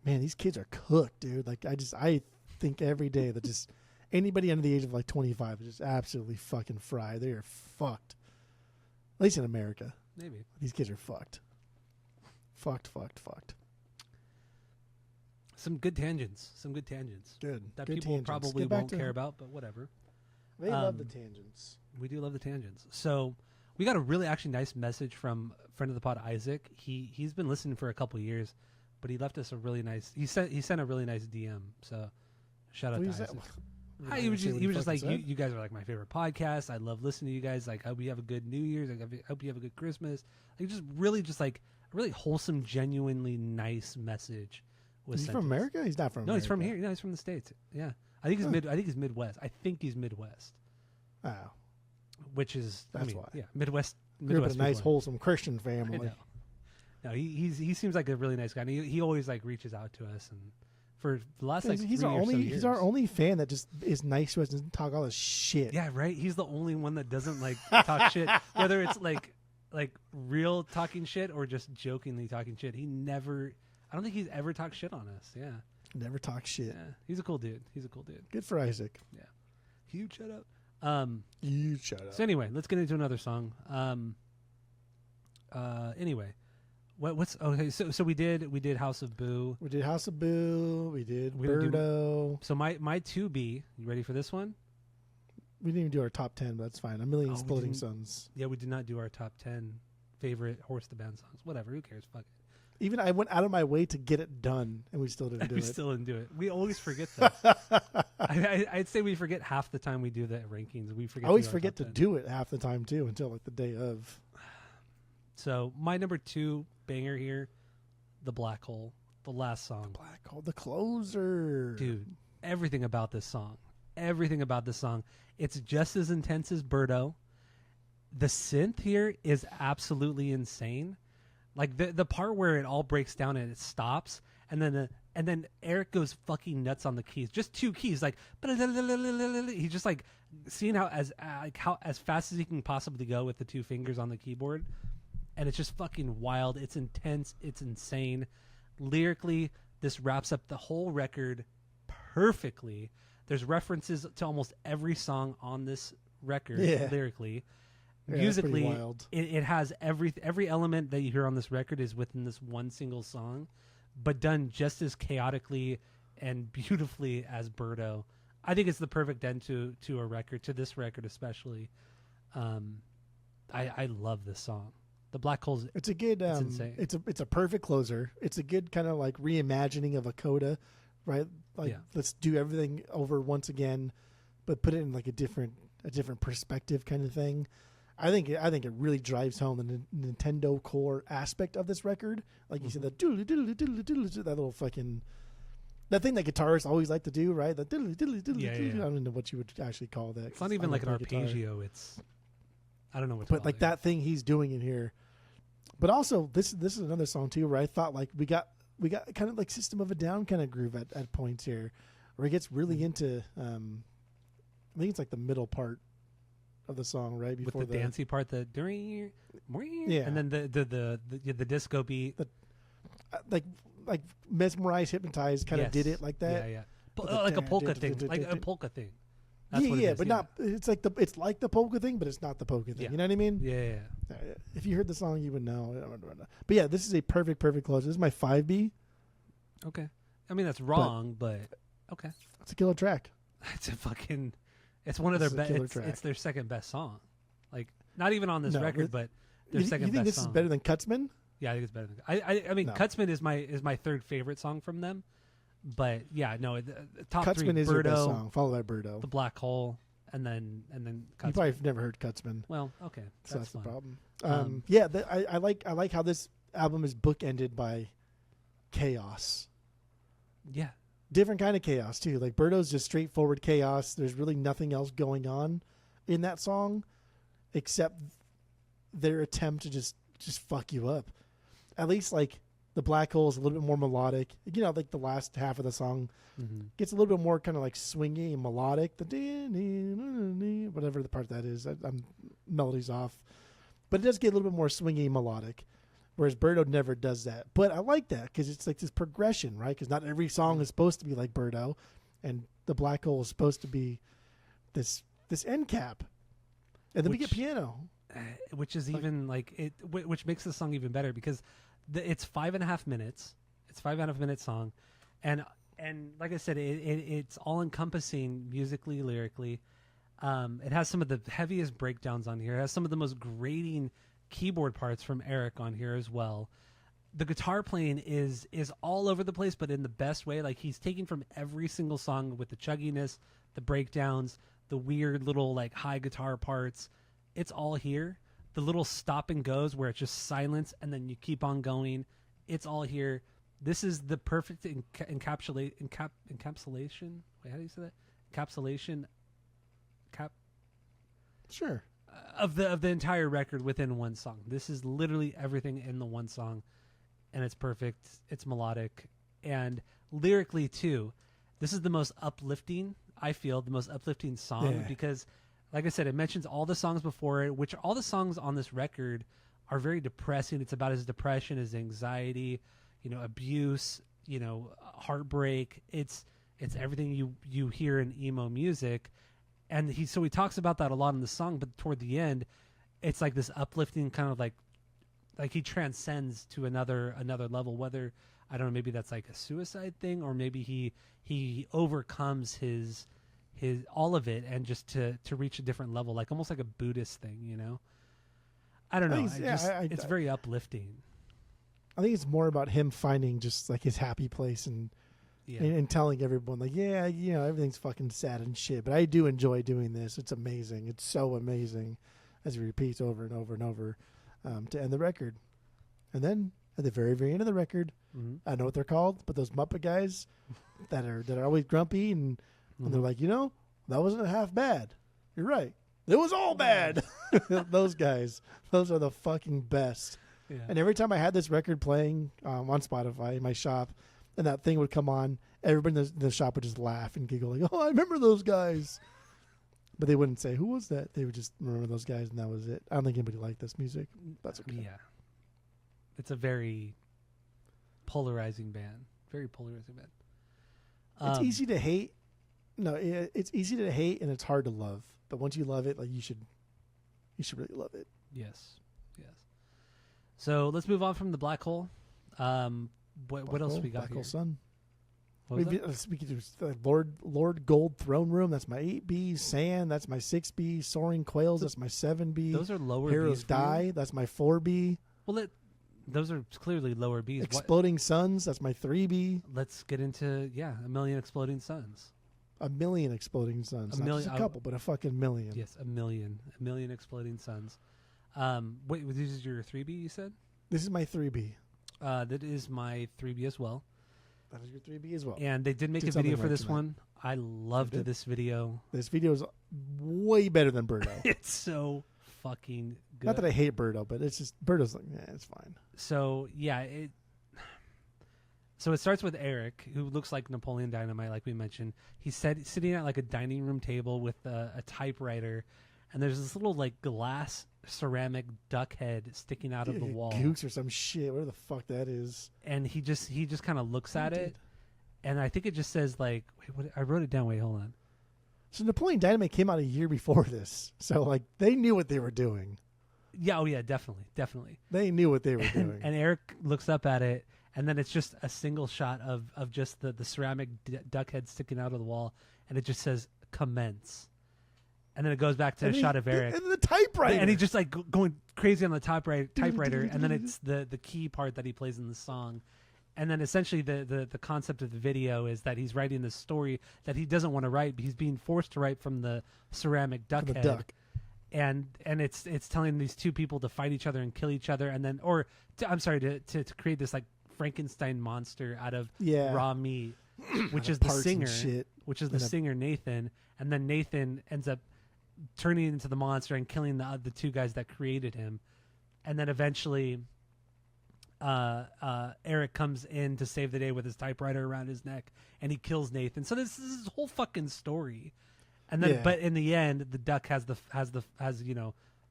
S2: man, these kids are cooked, dude. Like I think every day that just Anybody under the age of like 25 is just absolutely fucking fried. They are fucked. At least in America.
S1: Maybe.
S2: These kids are fucked. Fucked.
S1: Some good tangents.
S2: Good.
S1: That
S2: Good
S1: people
S2: tangents.
S1: probably
S2: Get back
S1: won't
S2: to-
S1: care about, but whatever.
S2: They love the tangents.
S1: We do love the tangents. So we got a really actually nice message from a friend of the pod, Isaac. He's been listening for a couple of years, but he left us a really nice. He sent a really nice DM. So shout out
S2: What
S1: to
S2: is that?
S1: Isaac.
S2: Really
S1: He was
S2: say what
S1: just like,
S2: fucking said?
S1: you guys are like my favorite podcast. I love listening to you guys. Like, hope you have a good New Year's. Like, hope you have a good Christmas. Like, just like a really wholesome, genuinely nice message. Was
S2: Is he
S1: sent
S2: from
S1: to us.
S2: America? He's not from
S1: No,
S2: America.
S1: he's from here. No, he's from the States. Yeah, I think he's Midwest. I think he's Midwest,
S2: Oh.
S1: which is
S2: That's why.
S1: Yeah, Midwest.
S2: Grew up in a nice,
S1: people.
S2: wholesome Christian
S1: I
S2: family.
S1: know. No, he seems like a really nice guy. And he always like reaches out to us, and for the last like
S2: He's
S1: 3
S2: our
S1: or so
S2: only.
S1: years.
S2: He's our only fan that just is nice to us and doesn't talk all this shit.
S1: Yeah, right. He's the only one that doesn't like talk shit, whether it's like real talking shit or just jokingly talking shit. He never. I don't think he's ever talked shit on us. Yeah,
S2: Never talk shit.
S1: yeah. He's a cool dude.
S2: Good for Isaac.
S1: Huge shout out.
S2: You shut up.
S1: So anyway, let's get into another song. Anyway, what's okay? So we did House of Boo.
S2: We did House of Boo. We did
S1: We didn't do-
S2: Birdo.
S1: So my 2B. You ready for this one?
S2: We didn't even do our top 10, but that's fine. A Million
S1: Oh, we
S2: Exploding
S1: didn't-
S2: Suns.
S1: Yeah, we did not do our top 10 favorite Horse the Band songs. Whatever. Who cares? Fuck it.
S2: Even I went out of my way to get it done, and we still didn't do
S1: We
S2: it.
S1: still didn't do it. We always forget that. I'd say we forget half the time we do the rankings. We forget.
S2: I always
S1: do our
S2: forget to
S1: top 10.
S2: do it half the time too, until like the day of.
S1: So my number 2 banger here, The Black Hole, the last song.
S2: Black Hole, the closer.
S1: Dude, everything about this song. It's just as intense as Birdo. The synth here is absolutely insane. Like the part where it all breaks down and it stops, and then Eric goes fucking nuts on the keys. Just 2 keys, like he's just like seeing how as fast as he can possibly go with the 2 fingers on the keyboard, and it's just fucking wild. It's intense. It's insane. Lyrically, this wraps up the whole record perfectly. There's references to almost every song on this record lyrically.
S2: Yeah, that's pretty
S1: Musically,
S2: wild.
S1: it has every element that you hear on this record is within this one single song, but done just as chaotically and beautifully as Birdo. I think it's the perfect end to a record, to this record especially. I love this song. The Black Hole's
S2: It's a good.
S1: It's insane.
S2: It's a perfect closer. It's a good kind of like reimagining of a coda, right? Like
S1: Yeah.
S2: let's do everything over once again, but put it in like a different perspective kind of thing. I think it really drives home the Nintendo core aspect of this record. Like you said, the doodly doodly doodly doodly, that little fucking that thing that guitarists always like to do, right? The doodly doodly doodly.
S1: Yeah,
S2: doodly.
S1: yeah.
S2: I don't know what you would actually call that.
S1: It's not even like an arpeggio. It's I don't know what. To
S2: But
S1: call
S2: like
S1: it.
S2: that thing he's doing in here. But also this is another song too where I thought like we got kind of like System of a Down kind of groove at points here, where it gets really into. I think it's like the middle part of the song, right before
S1: with the dancey part, the
S2: Yeah.
S1: and then the disco beat.
S2: like mesmerized, hypnotized, kind of
S1: Yes.
S2: did it like that.
S1: Yeah.
S2: But the
S1: Like a polka
S2: dun-
S1: thing,
S2: dun-
S1: like
S2: dun-
S1: a
S2: dun-
S1: polka thing. That's what it
S2: yeah,
S1: is,
S2: but not. It's like the polka thing, but it's not the polka thing.
S1: Yeah.
S2: You know what I mean?
S1: Yeah.
S2: If you heard the song, you would know. But yeah, this is a perfect close. This is my 5B.
S1: Okay. I mean that's wrong, but okay.
S2: It's a killer track.
S1: It's a fucking. It's one of their
S2: It's a killer
S1: best.
S2: track.
S1: It's their second best song. Like not even on this
S2: No,
S1: record,
S2: it-
S1: but their
S2: You
S1: second
S2: think
S1: best
S2: this
S1: song.
S2: is better than Cutsman?
S1: Yeah, I think it's better. I mean,
S2: No.
S1: Cutsman is my third favorite song from them, but yeah, no, the top
S2: Cutsman
S1: 3:
S2: is your best
S1: Birdo,
S2: song, followed by Birdo.
S1: The Black Hole, and then
S2: You
S1: Cutsman.
S2: probably have never heard Cutsman,
S1: Well, okay,
S2: so
S1: that's
S2: that's the
S1: fine.
S2: problem. Yeah, I like how this album is bookended by chaos.
S1: Yeah,
S2: Different kind of chaos too. Like Birdo's just straightforward chaos. There's really nothing else going on in that song except their attempt to just fuck you up. At least like the Black Hole is a little bit more melodic. You know, like the last half of the song gets a little bit more kind of like swingy and melodic. The whatever the part that is, I'm melody's off, but it does get a little bit more swingy and melodic. Whereas Birdo never does that. But I like that because it's like this progression, right? Because not every song is supposed to be like Birdo. and the black hole is supposed to be this end cap, and then we get piano,
S1: which is even like it, which makes the song even better because it's 5.5 minutes. It's 5.5 minute song, and like I said, it's all encompassing musically, lyrically. It has some of the heaviest breakdowns on here. It has some of the most grating keyboard parts from Eric on here as well. The guitar playing is all over the place, but in the best way. Like he's taking from every single song with the chugginess, the breakdowns, the weird little like high guitar parts. It's all here. The little stop and goes where it's just silence and then you keep on going. It's all here. This is the perfect encapsulation. Wait, how do you say that? Encapsulation.
S2: Sure.
S1: Of the entire record within one song. This is literally everything in the one song, and it's perfect. It's melodic, and lyrically too. This is the most uplifting. I feel the most uplifting song because, like I said, it mentions all the songs before it, which all the songs on this record are very depressing. It's about his depression, his anxiety, abuse, heartbreak. It's everything you hear in emo music. And he talks about that a lot in the song, but toward the end, it's like this uplifting kind of like he transcends to another level. Whether I don't know, maybe that's like a suicide thing, or maybe he overcomes his all of it and just to reach a different level, like almost like a Buddhist thing, I don't know. It's very uplifting.
S2: I think it's more about him finding just like his happy place and telling everyone like, everything's fucking sad and shit, but I do enjoy doing this. It's amazing. It's so amazing, as he repeats over and over and over to end the record. And then at the very, very end of the record, I know what they're called, but those Muppet guys that are always grumpy and they're like, that wasn't half bad. You're right. It was all bad. Those guys. Those are the fucking best. Yeah. And every time I had this record playing on Spotify in my shop, and that thing would come on, everybody in the shop would just laugh and giggle like, oh, I remember those guys. But they wouldn't say, who was that? They would just remember those guys, and that was it. I don't think anybody liked this music. That's okay.
S1: Yeah. It's a very polarizing band. Very polarizing band.
S2: It's easy to hate. No, it's easy to hate, and it's hard to love. But once you love it, like you should really love it.
S1: Yes. So let's move on from the Black Hole. What else we got
S2: Black
S1: here?
S2: Hole Sun.
S1: We
S2: could do Lord Gold Throne Room. That's my 8B. Sand. That's my 6B. Soaring Quails. That's my 7B.
S1: Those are lower
S2: Heroes
S1: Bs.
S2: Die. That's my 4B.
S1: Well, those are clearly lower Bs.
S2: Exploding Suns. That's my 3B.
S1: Let's get into A Million Exploding Suns.
S2: A million exploding suns. Not just a couple, but a fucking million.
S1: Yes, a million exploding suns. Wait, this is your 3B? You said
S2: this is my 3B.
S1: That is my 3B as well.
S2: That is your 3B as well.
S1: And they did make a video for this one. I loved this video.
S2: This video is way better than Birdo.
S1: It's so fucking good.
S2: Not that I hate Birdo, but it's just Birdo's like, it's fine.
S1: So So it starts with Eric, who looks like Napoleon Dynamite, like we mentioned. He's sitting at like a dining room table with a typewriter, and there's this little like glass ceramic duck head sticking out of the wall.
S2: Goose or some shit, whatever the fuck that is.
S1: And he just kind of looks at it, and I think it just says like, wait, I wrote it down. Wait, hold on.
S2: So Napoleon Dynamite came out a year before this, so like they knew what they were doing.
S1: Yeah, definitely.
S2: They knew what they were doing.
S1: And Eric looks up at it. And then it's just a single shot of just the ceramic duck head sticking out of the wall, and it just says commence. And then it goes back to a shot of Eric.
S2: And the typewriter.
S1: And he's just like going crazy on the typewriter, and then it's the key part that he plays in the song. And then essentially the concept of the video is that he's writing this story that he doesn't want to write, but he's being forced to write from the ceramic duck head.
S2: Duck.
S1: And it's telling these two people to fight each other and kill each other, and then to create this like Frankenstein monster out of raw meat, which is the singer, Nathan, and then Nathan ends up turning into the monster and killing the two guys that created him, and then eventually Eric comes in to save the day with his typewriter around his neck, and he kills Nathan. So this is his whole fucking story, and then but in the end, the duck has the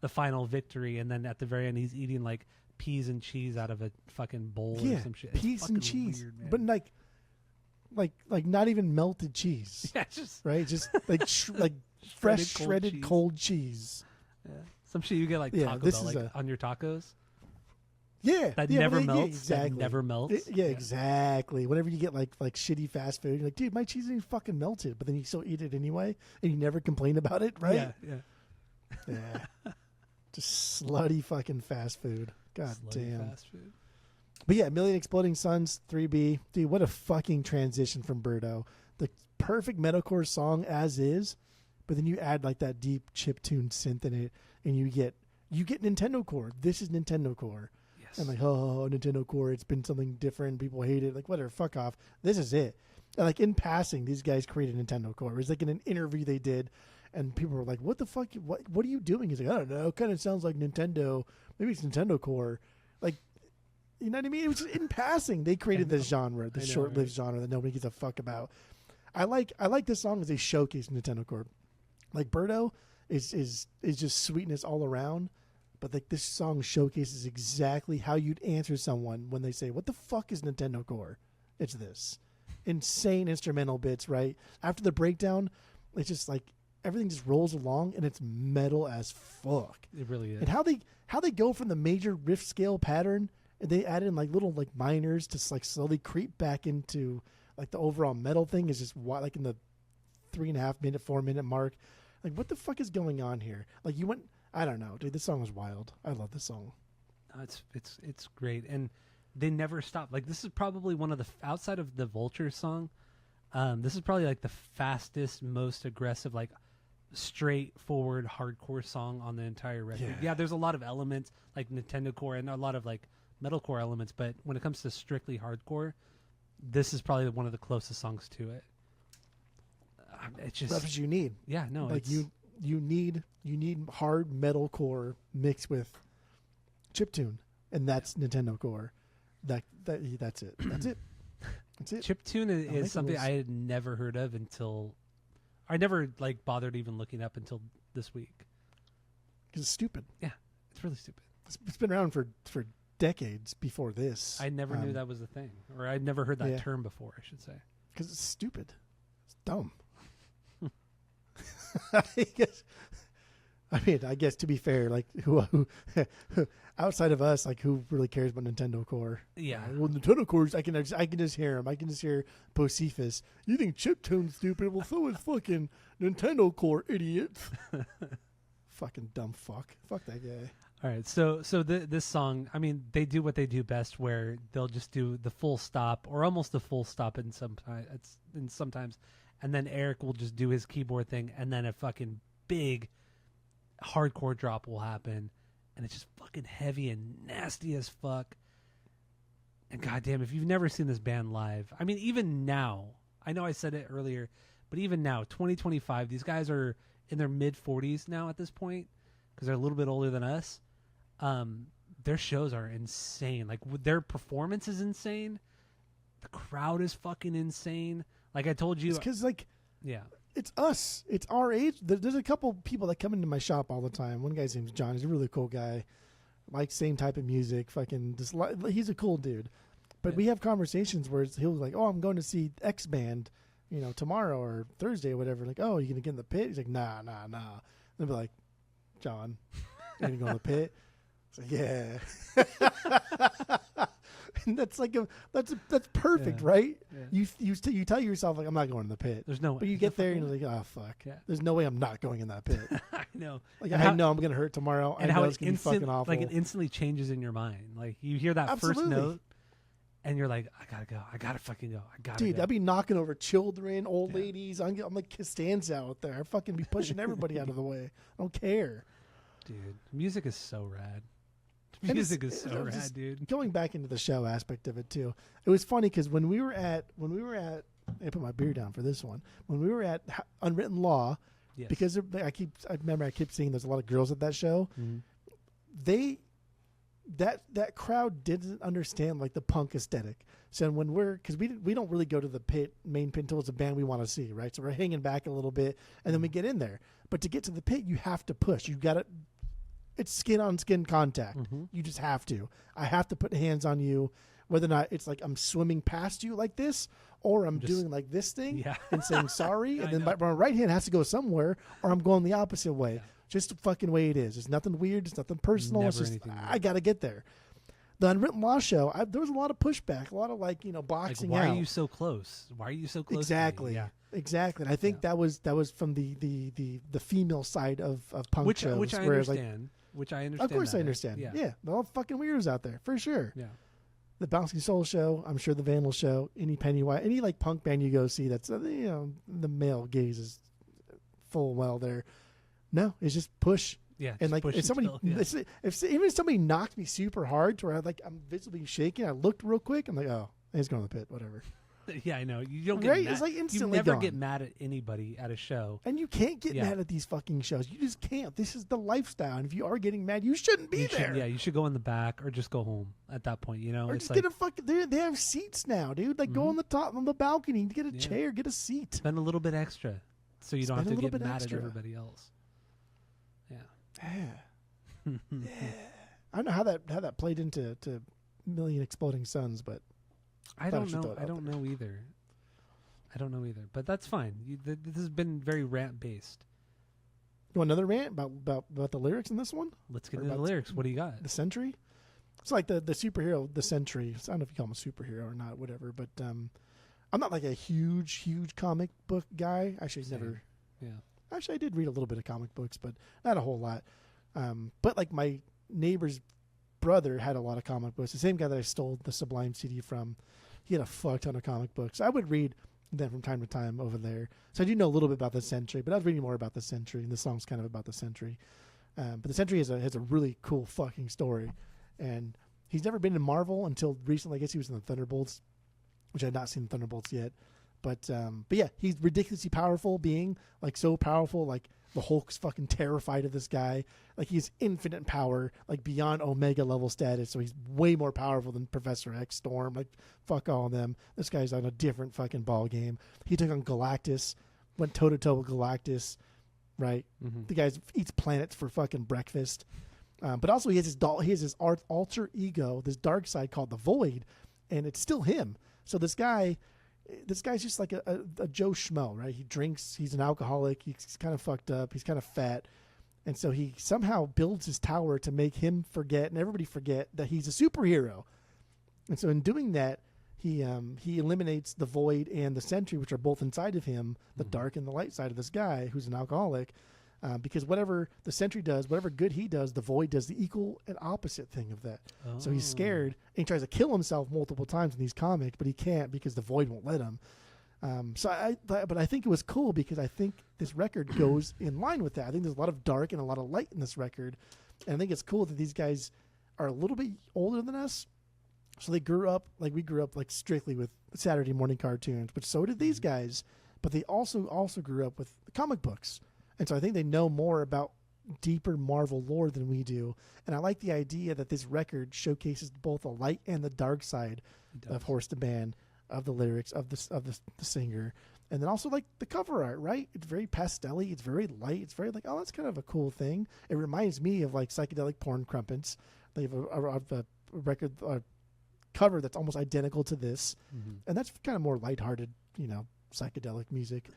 S1: final victory, and then at the very end, he's eating like peas and cheese out of a fucking bowl or some shit.
S2: Peas and cheese. Weird, but like like not even melted cheese.
S1: Yeah, just
S2: right, just like like fresh shredded
S1: cheese.
S2: cold cheese.
S1: Yeah. Some shit you get like
S2: Yeah,
S1: Taco
S2: this
S1: Bell,
S2: is
S1: like on your tacos.
S2: Yeah,
S1: That
S2: yeah,
S1: never
S2: well,
S1: melts.
S2: Yeah, exactly.
S1: That never melts.
S2: Yeah, exactly. Whenever you get like shitty fast food, you're like, dude, my cheese isn't fucking melted, but then you still eat it anyway, and you never complain about it, right? Yeah. Just slutty fucking fast food. God
S1: Slutty
S2: damn.
S1: fast food.
S2: But yeah, Million Exploding Suns, 3B. Dude, what a fucking transition from Birdo. The perfect metalcore song as is, but then you add like that deep chiptune synth in it, and you get Nintendo Core. This is Nintendo Core.
S1: Yes.
S2: And like, oh, Nintendo Core, it's been something different. People hate it. Like, whatever, fuck off. This is it. And like in passing, these guys created Nintendo Core. It was like in an interview they did, and people were like, "What the fuck? What are you doing?" He's like, "I don't know. It kind of sounds like Nintendo. Maybe it's Nintendo Core." Like, you know what I mean? It was just in passing. They created this genre, this short-lived genre that nobody gives a fuck about. I like this song as a showcase Nintendo Core. Like Birdo is just sweetness all around, but like this song showcases exactly how you'd answer someone when they say, "What the fuck is Nintendo Core?" It's this insane instrumental bits, right? After the breakdown, it's just like everything just rolls along and it's metal as fuck.
S1: It really is.
S2: And how they go from the major riff scale pattern and they add in like little like minors to like slowly creep back into like the overall metal thing is just like in the 3.5 minute, 4 minute mark. Like what the fuck is going on here? Like you went, I don't know, dude. This song is wild. I love this song.
S1: It's great, and they never stop. Like this is probably one of the outside of the Vulture song. This is probably like the fastest, most aggressive, like straightforward hardcore song on the entire record. Yeah, there's a lot of elements like Nintendo Core and a lot of like metalcore elements, but when it comes to strictly hardcore, this is probably one of the closest songs to it. It's just
S2: that's what you need.
S1: Yeah, no,
S2: like you need hard metalcore mixed with chiptune, and that's Nintendo Core. That's it. That's it. That's it.
S1: Chiptune is something I had never heard of until I never like bothered even looking up until this week.
S2: Because it's stupid.
S1: Yeah, it's really stupid.
S2: It's been around for decades before this.
S1: I never knew that was a thing, or I'd never heard that term before, I should say.
S2: Because it's stupid. It's dumb. I guess to be fair, like who outside of us, like who really cares about Nintendo Core?
S1: Yeah.
S2: Well, Nintendo Core, I can just hear him. I can just hear Bocephus. You think chiptune's stupid? Well, so is fucking Nintendo Core, idiots. Fucking dumb fuck. Fuck that guy.
S1: All right, so this song, I mean, they do what they do best, where they'll just do the full stop or almost the full stop sometimes, and then Eric will just do his keyboard thing, and then a fucking big hardcore drop will happen, and it's just fucking heavy and nasty as fuck. And goddamn, if you've never seen this band live, I mean, even now, I know I said it earlier, but even now, 2025, these guys are in their mid 40s now at this point because they're a little bit older than us. Their shows are insane. Like their performance is insane. The crowd is fucking insane. Like I told you,
S2: because like,
S1: yeah,
S2: it's us. It's our age. There's a couple people that come into my shop all the time. One guy's name's John. He's a really cool guy. Like same type of music. Fucking just he's a cool dude. But we have conversations where he'll be like, "Oh, I'm going to see X band, tomorrow or Thursday or whatever." Like, "Oh, you gonna get in the pit?" He's like, "Nah." And I'll be like, "John, you gonna go in the pit?" It's like, yeah. And that's like that's perfect, right? Yeah. You tell yourself like, I'm not going in the pit.
S1: There's no way.
S2: But you get there and you're like, oh fuck. Yeah. There's no way I'm not going in that pit.
S1: I know.
S2: Like I know I'm gonna hurt tomorrow.
S1: And
S2: I know
S1: how
S2: it's gonna be fucking awful.
S1: Like it instantly changes in your mind. Like you hear that first note and you're like, I gotta go. I gotta fucking go. I gotta
S2: Dude,
S1: go.
S2: I'd be knocking over children, old ladies. I'm like Costanza out there. I fucking be pushing everybody out of the way. I don't care.
S1: Dude, music is so rad. Music is so rad, dude.
S2: Going back into the show aspect of it too, it was funny because when we were at, I put my beer down for this one. When we were at Unwritten Law, because I remember I kept seeing there's a lot of girls at that show. Mm-hmm. That crowd didn't understand like the punk aesthetic. So when because we don't really go to the main pit until it's a band we want to see, right? So we're hanging back a little bit and then we get in there. But to get to the pit, you have to push. You got to. It's skin on skin contact. Mm-hmm. You just have to. I have to put hands on you. whether or not it's like I'm swimming past you like this, or I'm doing like this thing and saying sorry, and then my right hand has to go somewhere, or I'm going the opposite way. Yeah. Just the fucking way it is. It's nothing weird. It's nothing personal.
S1: Never
S2: it's just
S1: anything
S2: I got to get there. The Unwritten Law show, there was a lot of pushback, a lot of boxing
S1: why
S2: out.
S1: Why are you so close? Why are you so close?
S2: Exactly.
S1: Yeah.
S2: Exactly. And I think that was from the female side of punk shows.
S1: Which I understand. Which I understand.
S2: Of course I understand. Yeah. They're all fucking weirdos out there, for sure.
S1: Yeah.
S2: The Bouncing Soul show, I'm sure the Vandal show, any Pennywise, any like punk band you go see that's, the male gaze is full well there. No, it's just push.
S1: Yeah,
S2: and like if somebody, even if somebody knocked me super hard to where I'm visibly shaking, I looked real quick. I'm like, oh, he's going to the pit, whatever.
S1: Yeah, I know. You don't get mad.
S2: It's like instantly
S1: you never
S2: gone.
S1: get mad at anybody at a show,
S2: and you can't get mad at these fucking shows. You just can't. This is the lifestyle, and if you are getting mad, you shouldn't be there.
S1: You should go in the back or just go home at that point.
S2: Or
S1: it's
S2: just get a fucking. They have seats now, dude. Like go on the top on the balcony, get a chair, get a seat.
S1: Spend a little bit extra, so you don't have to get mad at everybody else.
S2: Yeah. I don't know how that played into Million Exploding Suns, but
S1: I don't know. I don't know either. But that's fine. This has been very rant based.
S2: You want another rant about the lyrics in this one?
S1: Let's get into the lyrics. What do you got?
S2: The Sentry. It's like the superhero, the Sentry. I don't know if you call him a superhero or not, whatever. But I'm not like a huge comic book guy. Actually, never.
S1: Yeah.
S2: Actually, I did read a little bit of comic books, but not a whole lot. But like my neighbor's brother had a lot of comic books. The same guy that I stole the Sublime CD from, he had a fuck ton of comic books. I would read them from time to time over there. So I do know a little bit about the Sentry, but I was reading more about the Sentry, and the song's kind of about the Sentry. But the Sentry has a really cool fucking story, and he's never been in Marvel until recently. I guess he was in the Thunderbolts, which I had not seen the Thunderbolts yet. But yeah, he's ridiculously powerful being, like so powerful, like the Hulk's fucking terrified of this guy. Like he's infinite power, like beyond Omega level status. So he's way more powerful than Professor X, Storm. Like fuck all of them. This guy's on a different fucking ball game. He took on Galactus, went toe to toe with Galactus, right? Mm-hmm. The guy eats planets for fucking breakfast. But also he has his alter ego, this dark side called the Void, and it's still him. So this guy's just like a Joe Schmo, right? He drinks. He's an alcoholic. He's kind of fucked up. He's kind of fat. And so he somehow builds his tower to make him forget and everybody forget that he's a superhero. And so in doing that, he eliminates the Void and the Sentry, which are both inside of him, the dark and the light side of this guy who's an alcoholic. Because whatever the Sentry does, whatever good he does, the Void does the equal and opposite thing of that. Oh. So he's scared, and he tries to kill himself multiple times in these comics, but he can't because the Void won't let him. But I think it was cool because I think this record goes in line with that. I think there's a lot of dark and a lot of light in this record, and I think it's cool that these guys are a little bit older than us. So they grew up like we grew up, like strictly with Saturday morning cartoons, but so did these guys. But they also grew up with comic books. And so I think they know more about deeper Marvel lore than we do. And I like the idea that this record showcases both the light and the dark side of Horse the Band, of the lyrics, of the singer. And then also like the cover art, right? It's very pastel-y. It's very light. It's very like, oh, that's kind of a cool thing. It reminds me of like psychedelic porn crumpets. They have a record cover that's almost identical to this. Mm-hmm. And that's kind of more lighthearted, psychedelic music.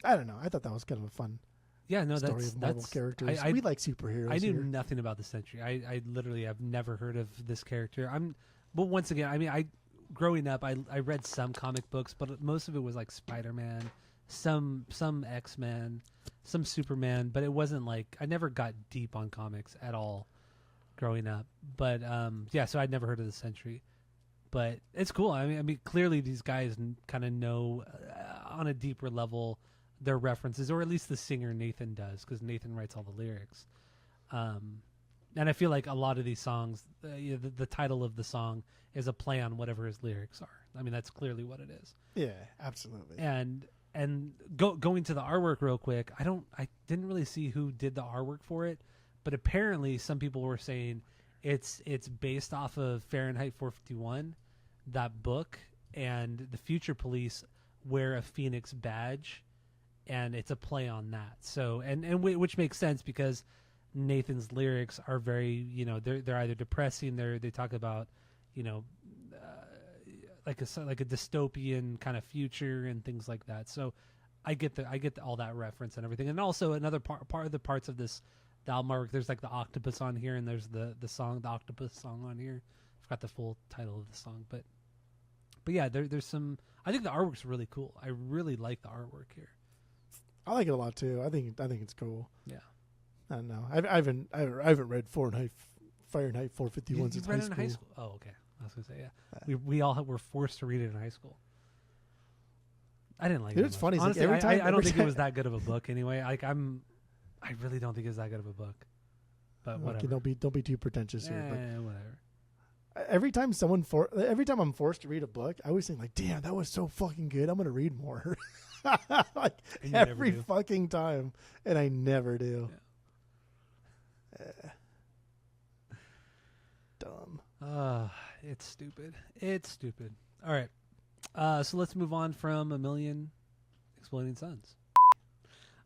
S2: I don't know. I thought that was kind of a fun story of Marvel characters. We like superheroes.
S1: I knew nothing about the Sentry. I literally have never heard of this character. But once again, growing up, I read some comic books, but most of it was like Spider-Man, some X-Men, some Superman, but it wasn't like, I never got deep on comics at all growing up. But so I'd never heard of the Sentry. But it's cool. I mean, clearly these guys kind of know on a deeper level their references, or at least the singer Nathan does, because Nathan writes all the lyrics. And I feel like a lot of these songs, the title of the song is a play on whatever his lyrics are. I mean, that's clearly what it is.
S2: Yeah, absolutely.
S1: And going to the artwork real quick, I didn't really see who did the artwork for it, but apparently some people were saying it's based off of Fahrenheit 451, that book, and the Future Police wear a Phoenix badge, and it's a play on that. So which makes sense because Nathan's lyrics are very, they're either depressing, they talk about, like a dystopian kind of future and things like that. So I get all that reference and everything. And also another part of the parts of this the album artwork, there's like the octopus on here, and there's the octopus song on here. I forgot the full title of the song, but yeah, there's some. I think the artwork's really cool. I really like the artwork here.
S2: I like it a lot too. I think it's cool.
S1: Yeah.
S2: I don't know. I haven't read Fahrenheit 451 since
S1: read
S2: high
S1: it in
S2: school.
S1: high school. Oh, okay. I was gonna say yeah. We all were forced to read it in high school. I didn't like it.
S2: It's funny.
S1: Honestly,
S2: like
S1: I don't think it was that good of a book anyway. Like I really don't think it's that good of a book. But whatever.
S2: Okay, don't be too pretentious here. But
S1: whatever.
S2: Every time I'm forced to read a book, I always think like, damn, that was so fucking good. I'm gonna read more. Like every fucking time, and I never do. Yeah. Dumb.
S1: It's stupid. It's stupid. All right. So let's move on from A Million Exploding Suns.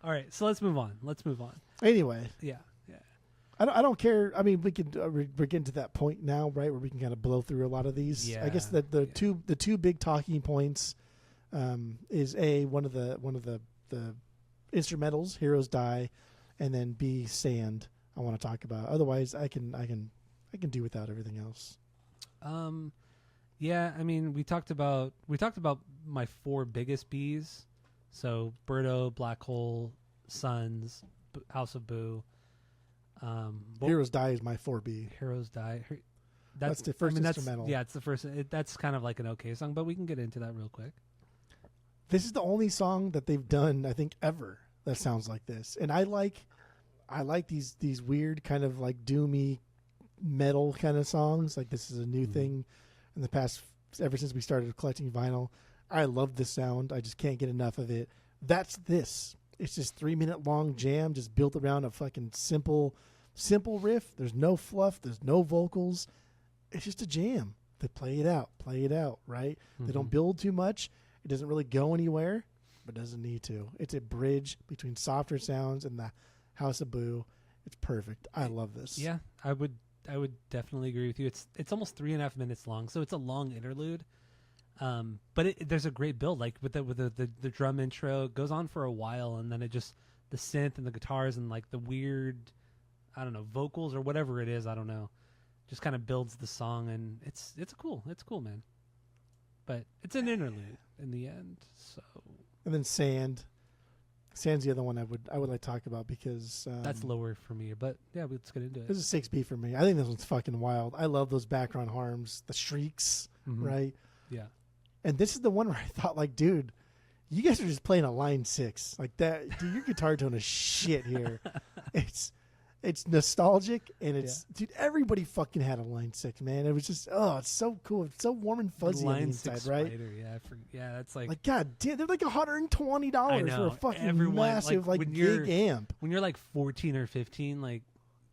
S1: All right. So let's move on.
S2: Anyway.
S1: Yeah.
S2: I don't care. I mean, we can we're getting to that point now, right, where we can kind of blow through a lot of these.
S1: Yeah.
S2: I guess the two big talking points is one of the instrumentals, Heroes Die, and then B, Sand. I want to talk about. Otherwise, I can do without everything else.
S1: Yeah. I mean, we talked about my four biggest Bs. So Birdo, Black Hole, Suns, House of Boo.
S2: Heroes Die is my 4B.
S1: Heroes Die.
S2: That's the first instrumental.
S1: It's the first. That's kind of like an okay song, but we can get into that real quick.
S2: This is the only song that they've done, I think, ever that sounds like this, and I like these weird kind of like doomy metal kind of songs. Like this is a new thing in the past ever since we started collecting vinyl. I love this sound. I just can't get enough of it. That's this. It's just 3-minute long jam just built around a fucking simple riff. There's no fluff. There's no vocals. It's just a jam. They play it out, right? They don't build too much. It doesn't really go anywhere, but doesn't need to. It's a bridge between softer sounds and the House of Boo. It's perfect. I love this.
S1: Yeah, I would definitely agree with you. It's almost 3.5 minutes long, so it's a long interlude. But there's a great build, like with the drum intro. It goes on for a while, and then it just the synth and the guitars and like the weird, I don't know, vocals or whatever it is. I don't know. Just kind of builds the song, and it's cool, man. But it's an interlude in the end. So. And
S2: then Sand's the other one I would like to talk about because
S1: that's lower for me. But yeah, let's get into it.
S2: This is 6B for me. I think this one's fucking wild. I love those background harms, the shrieks, right?
S1: Yeah.
S2: And this is the one where I thought, like, dude, you guys are just playing a line 6 like that. Dude, your guitar tone is shit here. It's nostalgic, and dude, everybody fucking had a line 6, man. It was just, it's so cool. It's so warm and fuzzy on the inside, right?
S1: That's like
S2: God damn, they're like $120 for a fucking massive like big amp.
S1: When you're like 14 or 15, like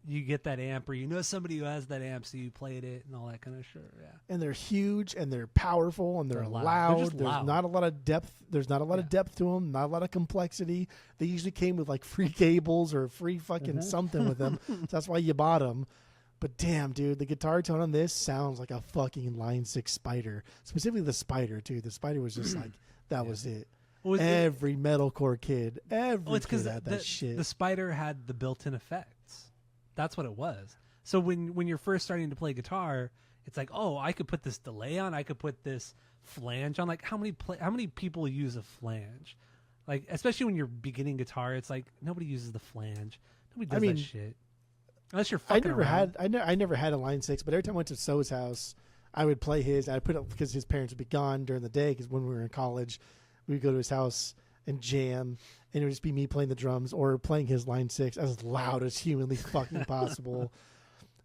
S1: you get that amp, or you know somebody who has that amp, so you played it and all that kind of shit. Yeah,
S2: and they're huge, and they're powerful, and they're loud. There's not a lot of depth. There's not a lot of depth to them. Not a lot of complexity. They usually came with like free cables or free fucking something with them. So that's why you bought them. But damn, dude, the guitar tone on this sounds like a fucking Line 6 Spider. Specifically the Spider too. The Spider was just like that was it. Every metalcore kid, every kid had that shit.
S1: The Spider had the built-in effects. That's what it was. So when you're first starting to play guitar, it's like, oh, I could put this delay on. I could put this flange on. Like how many people use a flange? Like especially when you're beginning guitar, it's like nobody uses the flange. Nobody does that shit. Unless you're fucking around.
S2: I never had a Line 6, but every time I went to So's house, I would play his. I put it because his parents would be gone during the day. Because when we were in college, we would go to his house and jam, and it would just be me playing the drums or playing his Line 6 as loud as humanly fucking possible.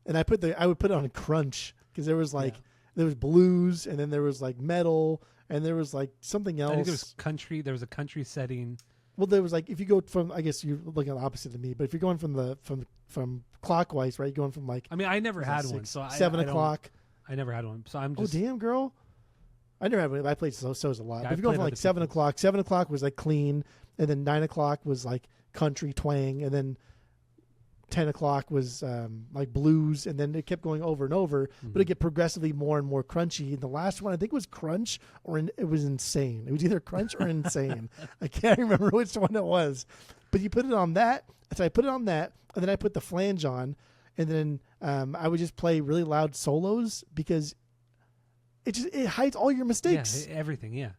S2: And I would put it on crunch because there was like there was blues, and then there was like metal, and there was like something else.
S1: I think there was country. There was a country setting.
S2: Well, there was like if you go from, I guess you're looking at the opposite of me, but if you're going from clockwise, right? You're going from like.
S1: I mean, I never had one, so
S2: 7 o'clock.
S1: I never had one, so I'm just.
S2: Oh damn, girl! I never had one. I played So's a lot.
S1: Yeah,
S2: but if you go from like 7 o'clock, 7 o'clock was like clean, and then 9 o'clock was like country twang, and then 10 o'clock was like blues, and then it kept going over and over, but it get progressively more and more crunchy. And the last one, I think, was crunch, it was insane. It was either crunch or insane. I can't remember which one it was. But you put it on that, so I put it on that, and then I put the flange on, and then I would just play really loud solos because it hides all your mistakes.
S1: Yeah, everything, yeah.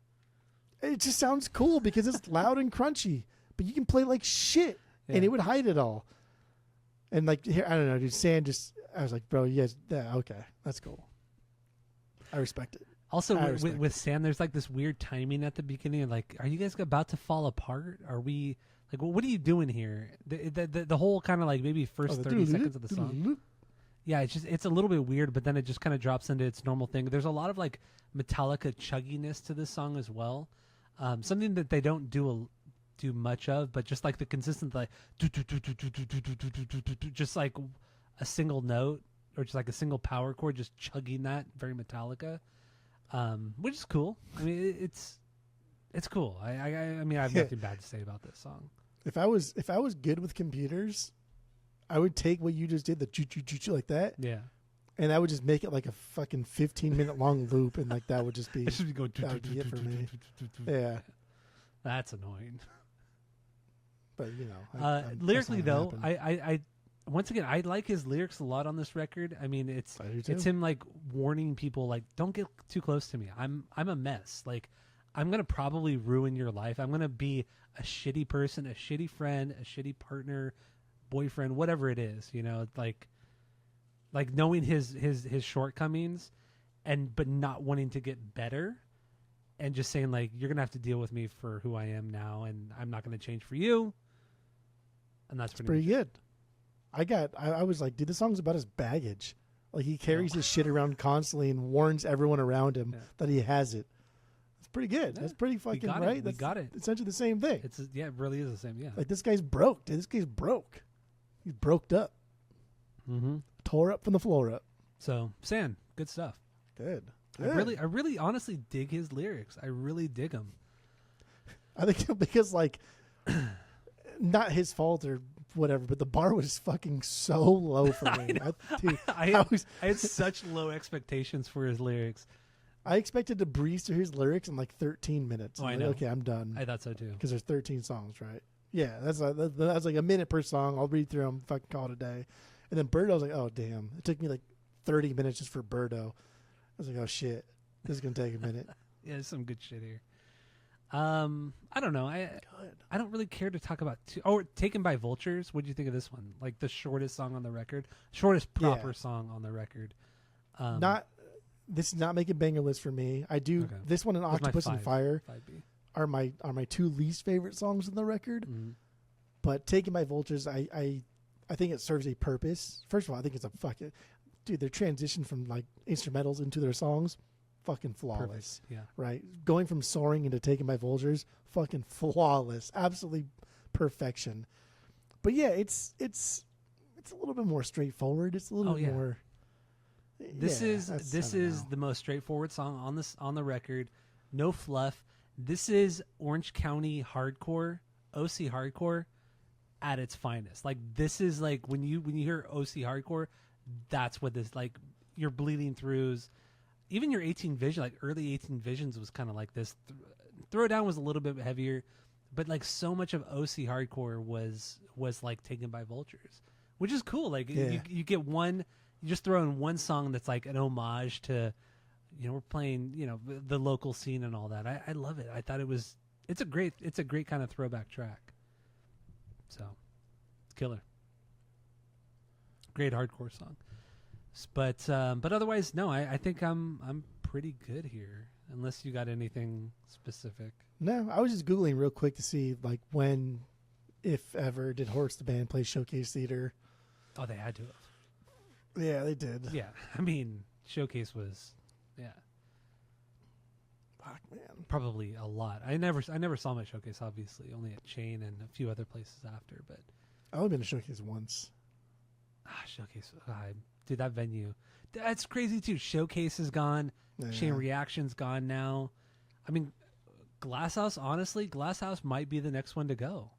S2: It just sounds cool because it's loud and crunchy, but you can play like shit, and it would hide it all. And like here, I don't know, dude. Sand I was like, bro, you guys, okay, that's cool. I respect it.
S1: Also, with Sand, there's like this weird timing at the beginning. Like, are you guys about to fall apart? Are we like, what are you doing here? The whole kind of like maybe first 30 seconds of the song. Yeah, it's a little bit weird, but then it just kind of drops into its normal thing. There's a lot of like Metallica chugginess to this song as well. Something that they don't do much of, but just like the consistent like just like a single note or just like a single power chord just chugging that, very Metallica, which is cool. I mean, it's cool. I mean, I have nothing bad to say about this song.
S2: If I was good with computers, I would take what you just did, the choo like that, and I would just make it like a fucking 15-minute long loop, and like that would just be that would be it for me. Yeah,
S1: that's annoying.
S2: But you know,
S1: lyrically though, I once again I like his lyrics a lot on this record. I mean, it's him like warning people like, don't get too close to me. I'm a mess. Like, I'm gonna probably ruin your life. I'm gonna be a shitty person, a shitty friend, a shitty partner, boyfriend, whatever it is. You know, like knowing his shortcomings, but not wanting to get better. And just saying, like, you're going to have to deal with me for who I am now, and I'm not going to change for you. And that's pretty
S2: good. I was like, dude, this song's about his baggage. Like, he carries his shit around constantly and warns everyone around him that he has it. It's pretty good. Yeah. That's pretty fucking right.
S1: We got it.
S2: Essentially the same thing.
S1: It really is the same, yeah.
S2: Like, this guy's broke. Dude, this guy's broke. He's broked up.
S1: Mm-hmm.
S2: Tore up from the floor up.
S1: So, Sand, good stuff.
S2: Good.
S1: I really honestly dig his lyrics. I really dig them.
S2: I think because like not his fault or whatever, but the bar was fucking so low for me.
S1: I had such low expectations for his lyrics.
S2: I expected to breeze through his lyrics in like 13 minutes.
S1: I
S2: know. Okay, I'm done.
S1: I thought so too.
S2: Because there's 13 songs, right? Yeah, that's like a minute per song. I'll read through them, fucking call it a day. And then Birdo, I was like, oh damn! It took me like 30 minutes just for Birdo. I was like, oh shit, this is gonna take a minute.
S1: Yeah, there's some good shit here. I don't know. I don't really care to talk about Taken by Vultures. What do you think of this one? Like the shortest song on the record, shortest proper song on the record.
S2: This is not making banger list for me. I do this one and Octopus and Fire
S1: 5B.
S2: are my two least favorite songs on the record.
S1: Mm-hmm.
S2: But Taken by Vultures, I think it serves a purpose. First of all, I think it's a fucking dude. Their transition from like instrumentals into their songs, fucking flawless.
S1: Perfect. Yeah.
S2: Right. Going from Soaring into Taken by Vultures, fucking flawless. Absolutely perfection. But yeah, it's a little bit more straightforward. It's a little bit more.
S1: This is the most straightforward song on the record. No fluff. This is Orange County hardcore, OC hardcore at its finest. Like this is like when you hear OC hardcore, that's what this like. Your Bleeding Throughs, even your 18 Vision, like early 18 Visions was kind of like this. Throwdown was a little bit heavier, but like so much of OC hardcore was like Taken by Vultures, which is cool. Like you get one. You just throw in one song that's like an homage to, we're playing, the local scene and all that. I love it. I thought it's a great kind of throwback track. So, it's killer. Great hardcore song. But otherwise, no, I think I'm pretty good here, unless you got anything specific.
S2: No, I was just Googling real quick to see like when, if ever, did Horse the Band play Showcase Theater.
S1: Oh, they had to have.
S2: Yeah, they did.
S1: Yeah, I mean, Showcase was,
S2: fuck, man,
S1: probably a lot. I never saw my Showcase, obviously, only at Chain and a few other places after. But
S2: I've only been to Showcase once.
S1: Showcase, dude, that venue, that's crazy too. Showcase is gone. Yeah. Chain Reaction's gone now. I mean, Glass House, honestly, Glass House might be the next one to go.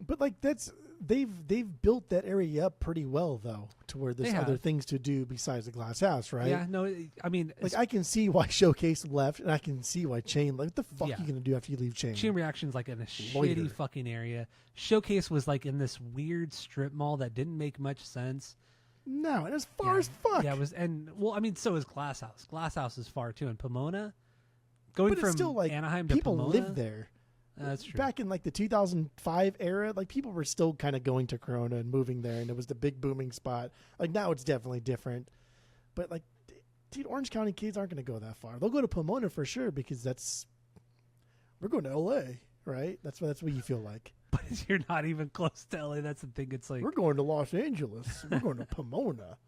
S2: But like they've built that area up pretty well though, to where there's other things to do besides the glass house, right?
S1: Yeah, no, I mean,
S2: like I can see why Showcase left, and I can see why Chain. Like, what the fuck are you gonna do after you leave Chain?
S1: Chain Reaction's like in a shitty fucking area. Showcase was like in this weird strip mall that didn't make much sense.
S2: No, and as far as fuck.
S1: Yeah, it was, and well, I mean, so is Glass House. Glass House is far too, and Pomona. Going from still, like, Anaheim to
S2: people
S1: Pomona,
S2: live there.
S1: That's true.
S2: Back in like the 2005 era, like people were still kind of going to Corona and moving there, and it was the big booming spot. Like now, it's definitely different. But like, dude, Orange County kids aren't going to go that far. They'll go to Pomona for sure because we're going to LA, right? That's what you feel like.
S1: But you're not even close to LA. That's the thing. It's like
S2: we're going to Los Angeles. We're going to Pomona.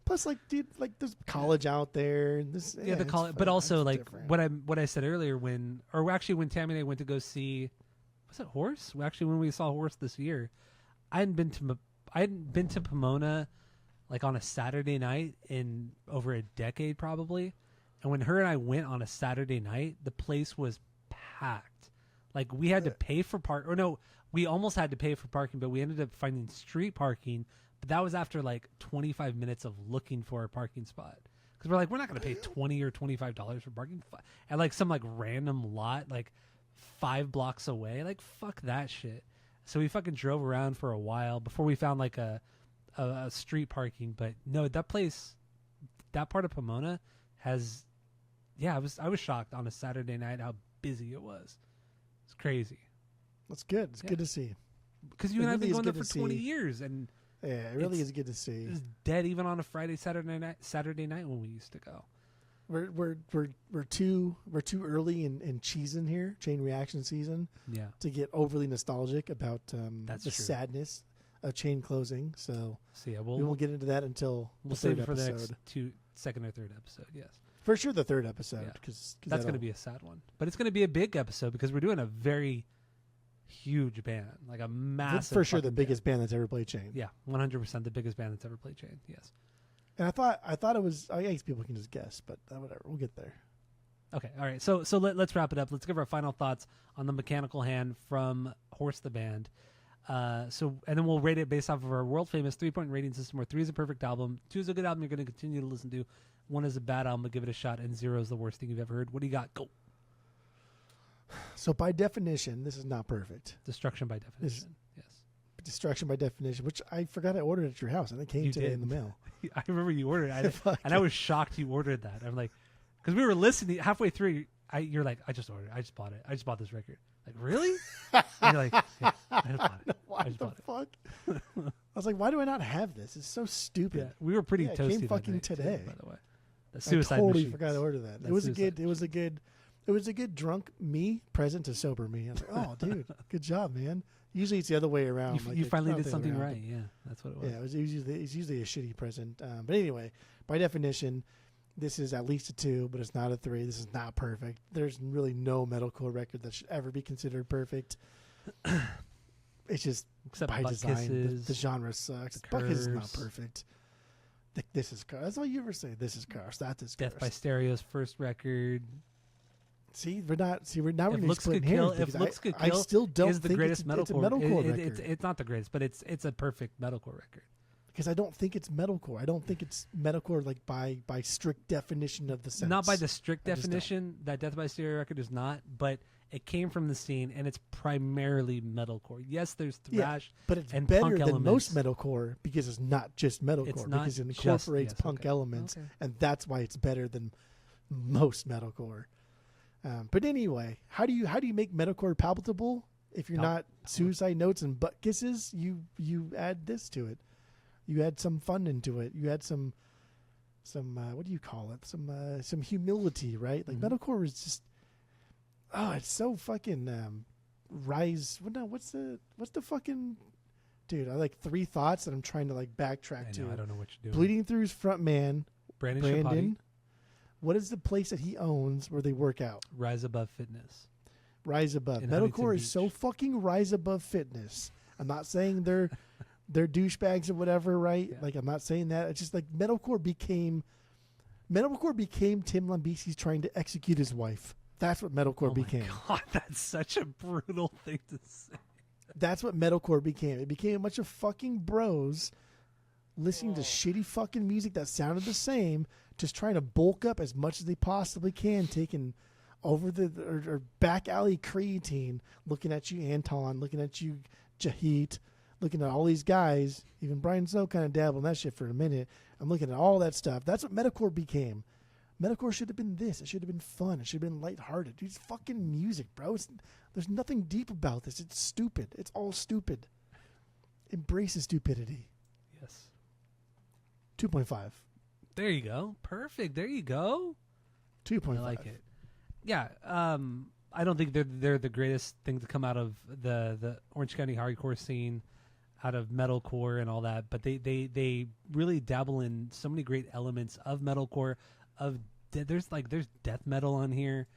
S2: Plus, like, dude, like there's college out there. And this,
S1: the college, but also like what I said earlier when Tammy and I went to go see, was it Horse? Actually, when we saw Horse this year, I hadn't been to Pomona like on a Saturday night in over a decade probably, and when her and I went on a Saturday night, the place was packed. Like we had to pay for we almost had to pay for parking, but we ended up finding street parking. But that was after like 25 minutes of looking for a parking spot. Because we're like, we're not going to pay $20 or $25 for parking at like some like random lot like 5 blocks away. Like, fuck that shit. So we fucking drove around for a while before we found like a street parking. But no, that place, that part of Pomona has, I was shocked on a Saturday night how busy it was. It's crazy.
S2: That's good. It's good to see.
S1: Because you and I have been going there for 20 years, and
S2: yeah, it really is good to see.
S1: It's dead even on a Saturday night when we used to go.
S2: We're too early in season here, Chain Reaction season.
S1: Yeah.
S2: To get overly nostalgic about
S1: the
S2: sadness of Chain closing. So
S1: yeah,
S2: we won't get into that until
S1: we'll
S2: save
S1: it for
S2: episode.
S1: the next second or third episode. Yes.
S2: For sure, the third episode, because
S1: that's going to be a sad one, but it's going to be a big episode because we're doing a very huge band, like a massive.
S2: For sure, the biggest band that's ever played Chain.
S1: Yeah, 100% the biggest band that's ever played Chain. Yes.
S2: And I thought it was. I guess people can just guess, but whatever. We'll get there.
S1: Okay. All right. So let's wrap it up. Let's give our final thoughts on the Mechanical Hand from Horse the Band. And then we'll rate it based off of our world famous 3-point rating system, where 3 is a perfect album, 2 is a good album you're going to continue to listen to, 1 is a bad album, but give it a shot, and 0 is the worst thing you've ever heard. What do you got? Go.
S2: So by definition, this is not perfect.
S1: Destruction by definition. Yes.
S2: Destruction by definition, which I forgot I ordered at your house, and it came today in the mail.
S1: I remember you ordered it, and I was shocked you ordered that. I'm like, because we were listening halfway through. You're like, I just ordered it. I just bought it. I just bought this record. Like, really? And you're like, yeah, I just bought it.
S2: Why the fuck? I was like, why do I not have this? It's so stupid.
S1: Yeah, we were pretty toasty.
S2: It came fucking today.
S1: Too, by the way. The Suicide
S2: I totally
S1: Machines.
S2: forgot to order that. It was a good drunk me present to sober me. I was like, oh, dude, good job, man. Usually it's the other way around.
S1: You finally did something right. Yeah, that's what it was.
S2: Yeah, it's usually a shitty present. But anyway, by definition, this is at least a 2, but it's not a 3. This is not perfect. There's really no metalcore record that should ever be considered perfect. It's just
S1: except
S2: by
S1: Butt
S2: design.
S1: Kisses,
S2: the genre sucks. Butt Kisses is not perfect. This is Cars. That's all you ever say. This is Cars. That is Cars.
S1: Death by Stereo's first record.
S2: See, we're not. See, we're now we're
S1: Looks Could Kill. If Looks Could Kill,
S2: I still don't
S1: is the
S2: think
S1: greatest
S2: it's a
S1: metalcore
S2: record.
S1: It's not the greatest, but it's a perfect metalcore record.
S2: Because I don't think it's metalcore. I don't think it's metalcore like by strict definition of the sense.
S1: Not by the strict definition that Death by Stereo record is not, but it came from the scene and it's primarily metalcore. Yes, there's thrash,
S2: but it's
S1: and
S2: better
S1: punk
S2: than
S1: elements.
S2: most metalcore because it's not just metalcore.
S1: It's not
S2: because it incorporates punk elements, and that's why it's better than most metalcore. But anyway, how do you make metalcore palatable? If you're not Suicide Notes and Butt Kisses, you add this to it. You add some fun into it. You add some what do you call it? Some humility, right? Like metalcore is just, it's so fucking rise. What's the fucking dude? I like 3 thoughts that I'm trying to like backtrack to.
S1: I don't know what you're doing.
S2: Bleeding Through's front man,
S1: Brandon.
S2: What is the place that he owns where they work out?
S1: Rise Above Fitness.
S2: Rise Above. Metalcore is so fucking Rise Above Fitness. I'm not saying they're douchebags or whatever, right? Yeah. Like, I'm not saying that. It's just like metalcore became Tim Lambesis trying to execute his wife. That's what metalcore became.
S1: God, that's such a brutal thing to say.
S2: That's what metalcore became. It became a bunch of fucking bros listening to shitty fucking music that sounded the same, just trying to bulk up as much as they possibly can, taking over or back alley creatine, looking at you, Anton, looking at you, Jahit, looking at all these guys. Even Brian Snow kind of dabbled in that shit for a minute. I'm looking at all that stuff. That's what metalcore became. Metalcore should have been this. It should have been fun. It should have been lighthearted. It's fucking music, bro. There's nothing deep about this. It's stupid. It's all stupid. Embrace the stupidity.
S1: Yes.
S2: 2.5.
S1: There you go. Perfect. There you go.
S2: 2.5.
S1: I like it. Yeah. I don't think they're the greatest thing to come out of the Orange County hardcore scene, out of metalcore and all that. But they really dabble in so many great elements of metalcore. There's death metal on here.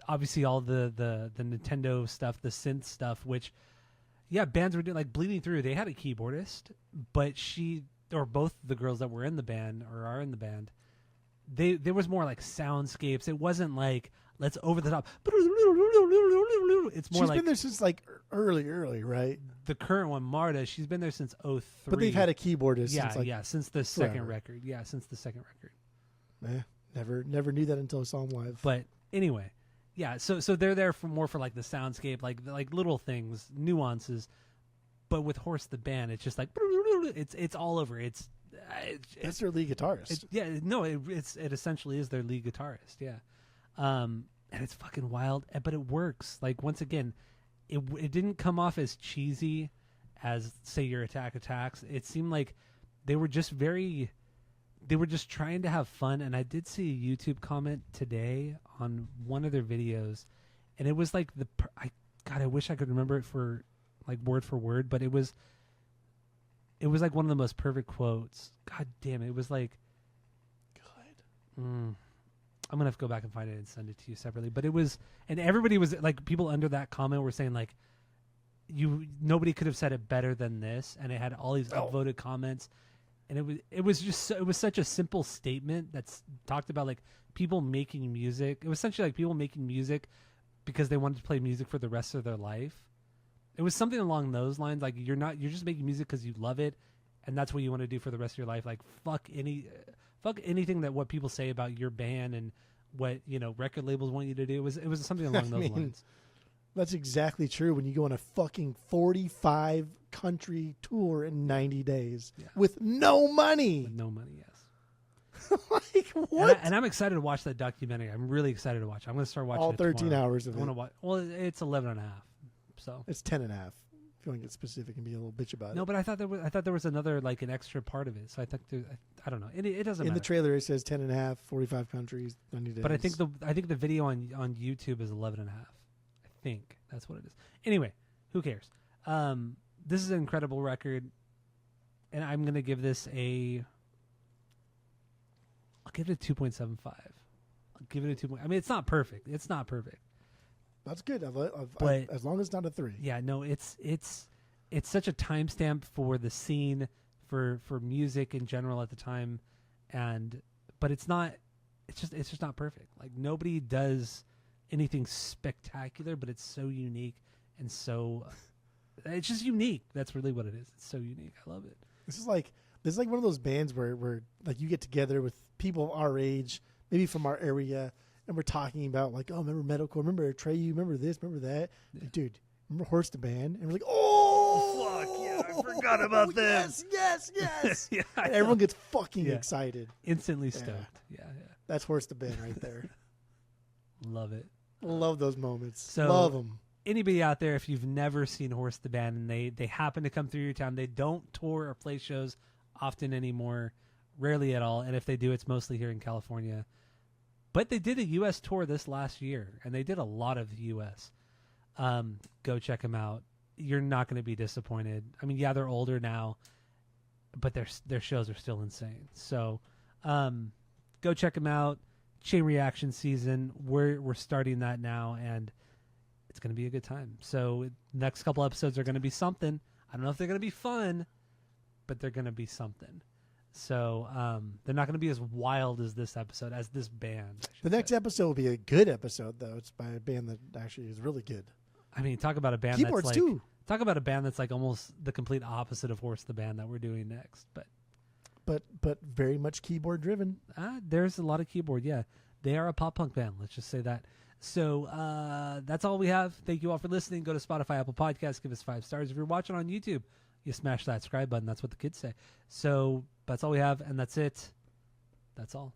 S1: Obviously, all the Nintendo stuff, the synth stuff, which, yeah, bands were doing, like Bleeding Through. They had a keyboardist, but both the girls that were in the band or are in the band, there was more like soundscapes. It wasn't like let's over the top. It's more
S2: she's
S1: like
S2: been there since like early, right?
S1: The current one, Marta, she's been there since 2003.
S2: But they've had a keyboardist
S1: since the second record. Yeah, since the second record.
S2: Never knew that until I saw them live.
S1: But anyway, yeah. So they're there for like the soundscape, like little things, nuances. But with Horse the band, it's just like it's all over.
S2: That's their lead guitarist.
S1: It essentially is their lead guitarist. Yeah, and it's fucking wild, but it works. Like once again, it didn't come off as cheesy as say your Attack Attacks. It seemed like they were just trying to have fun. And I did see a YouTube comment today on one of their videos, and it was like I wish I could remember it for like word for word, but it was like one of the most perfect quotes. God damn it. It was like, I'm going to have to go back and find it and send it to you separately. But it was, and everybody was like, people under that comment were saying like, nobody could have said it better than this. And it had all these upvoted comments. And it was such a simple statement that's talked about like people making music. It was essentially like people making music because they wanted to play music for the rest of their life. It was something along those lines. Like you're just making music because you love it, and that's what you want to do for the rest of your life. Like fuck anything that what people say about your band and what record labels want you to do. It was something along those lines.
S2: That's exactly true. When you go on a fucking 45 country tour in 90 days with no money.
S1: With no money, yes.
S2: Like what?
S1: And I'm excited to watch that documentary. I'm really excited to watch it. I'm going to start watching
S2: all
S1: it
S2: 13
S1: tomorrow.
S2: hours of
S1: I want to watch. Well, it's 11 and a half. So
S2: it's 10 and a half. If you want to get specific and be a little bitch about it.
S1: No, but I thought there was another like an extra part of it. So I think I don't know. It doesn't
S2: in
S1: matter.
S2: the trailer it says 10 and a half, 45 countries, 90 days.
S1: But I think the video on YouTube is 11 and a half. I think that's what it is. Anyway, who cares? This is an incredible record, and I'm going to give this I'll give it a 2.75. I'll give it a 2. I mean, it's not perfect. It's not perfect.
S2: That's good.
S1: But
S2: as long as it's not a 3.
S1: Yeah, no, it's such a timestamp for the scene, for music in general at the time, but it's just not perfect. Like nobody does anything spectacular, but it's so unique and so it's just unique. That's really what it is. It's so unique. I love it.
S2: This is like one of those bands where like you get together with people our age, maybe from our area. And we're talking about like, oh, remember metalcore? Remember Atreyu? Remember this? Remember that?
S1: Yeah.
S2: Like, dude, remember Horse the band? And we're like, oh,
S1: fuck yeah, I forgot about them.
S2: Yes.
S1: Yeah,
S2: and everyone gets fucking excited,
S1: instantly stoked. Yeah.
S2: That's Horse the band right there.
S1: Love it.
S2: Love those moments.
S1: So,
S2: love them.
S1: Anybody out there, if you've never seen Horse the band and they happen to come through your town, they don't tour or play shows often anymore, rarely at all. And if they do, it's mostly here in California. But they did a U.S. tour this last year, and they did a lot of the U.S. Go check them out. You're not going to be disappointed. I mean, yeah, they're older now, but their shows are still insane. So go check them out. Chain Reaction season. We're starting that now, and it's going to be a good time. So next couple episodes are going to be something. I don't know if they're going to be fun, but they're going to be something. So they're not going to be as wild as this episode, as this band.
S2: The next episode will be a good episode, though. It's by a band that actually is really good.
S1: I mean, talk about a band
S2: Keyboards
S1: that's like,
S2: too.
S1: Talk about a band that's like almost the complete opposite of Horse the band that we're doing next.
S2: But very much keyboard driven.
S1: There's a lot of keyboard. Yeah, they are a pop punk band. Let's just say that. So that's all we have. Thank you all for listening. Go to Spotify, Apple Podcasts. Give us 5 stars. If you're watching on YouTube, you smash that subscribe button. That's what the kids say. So that's all we have, and that's it. That's all.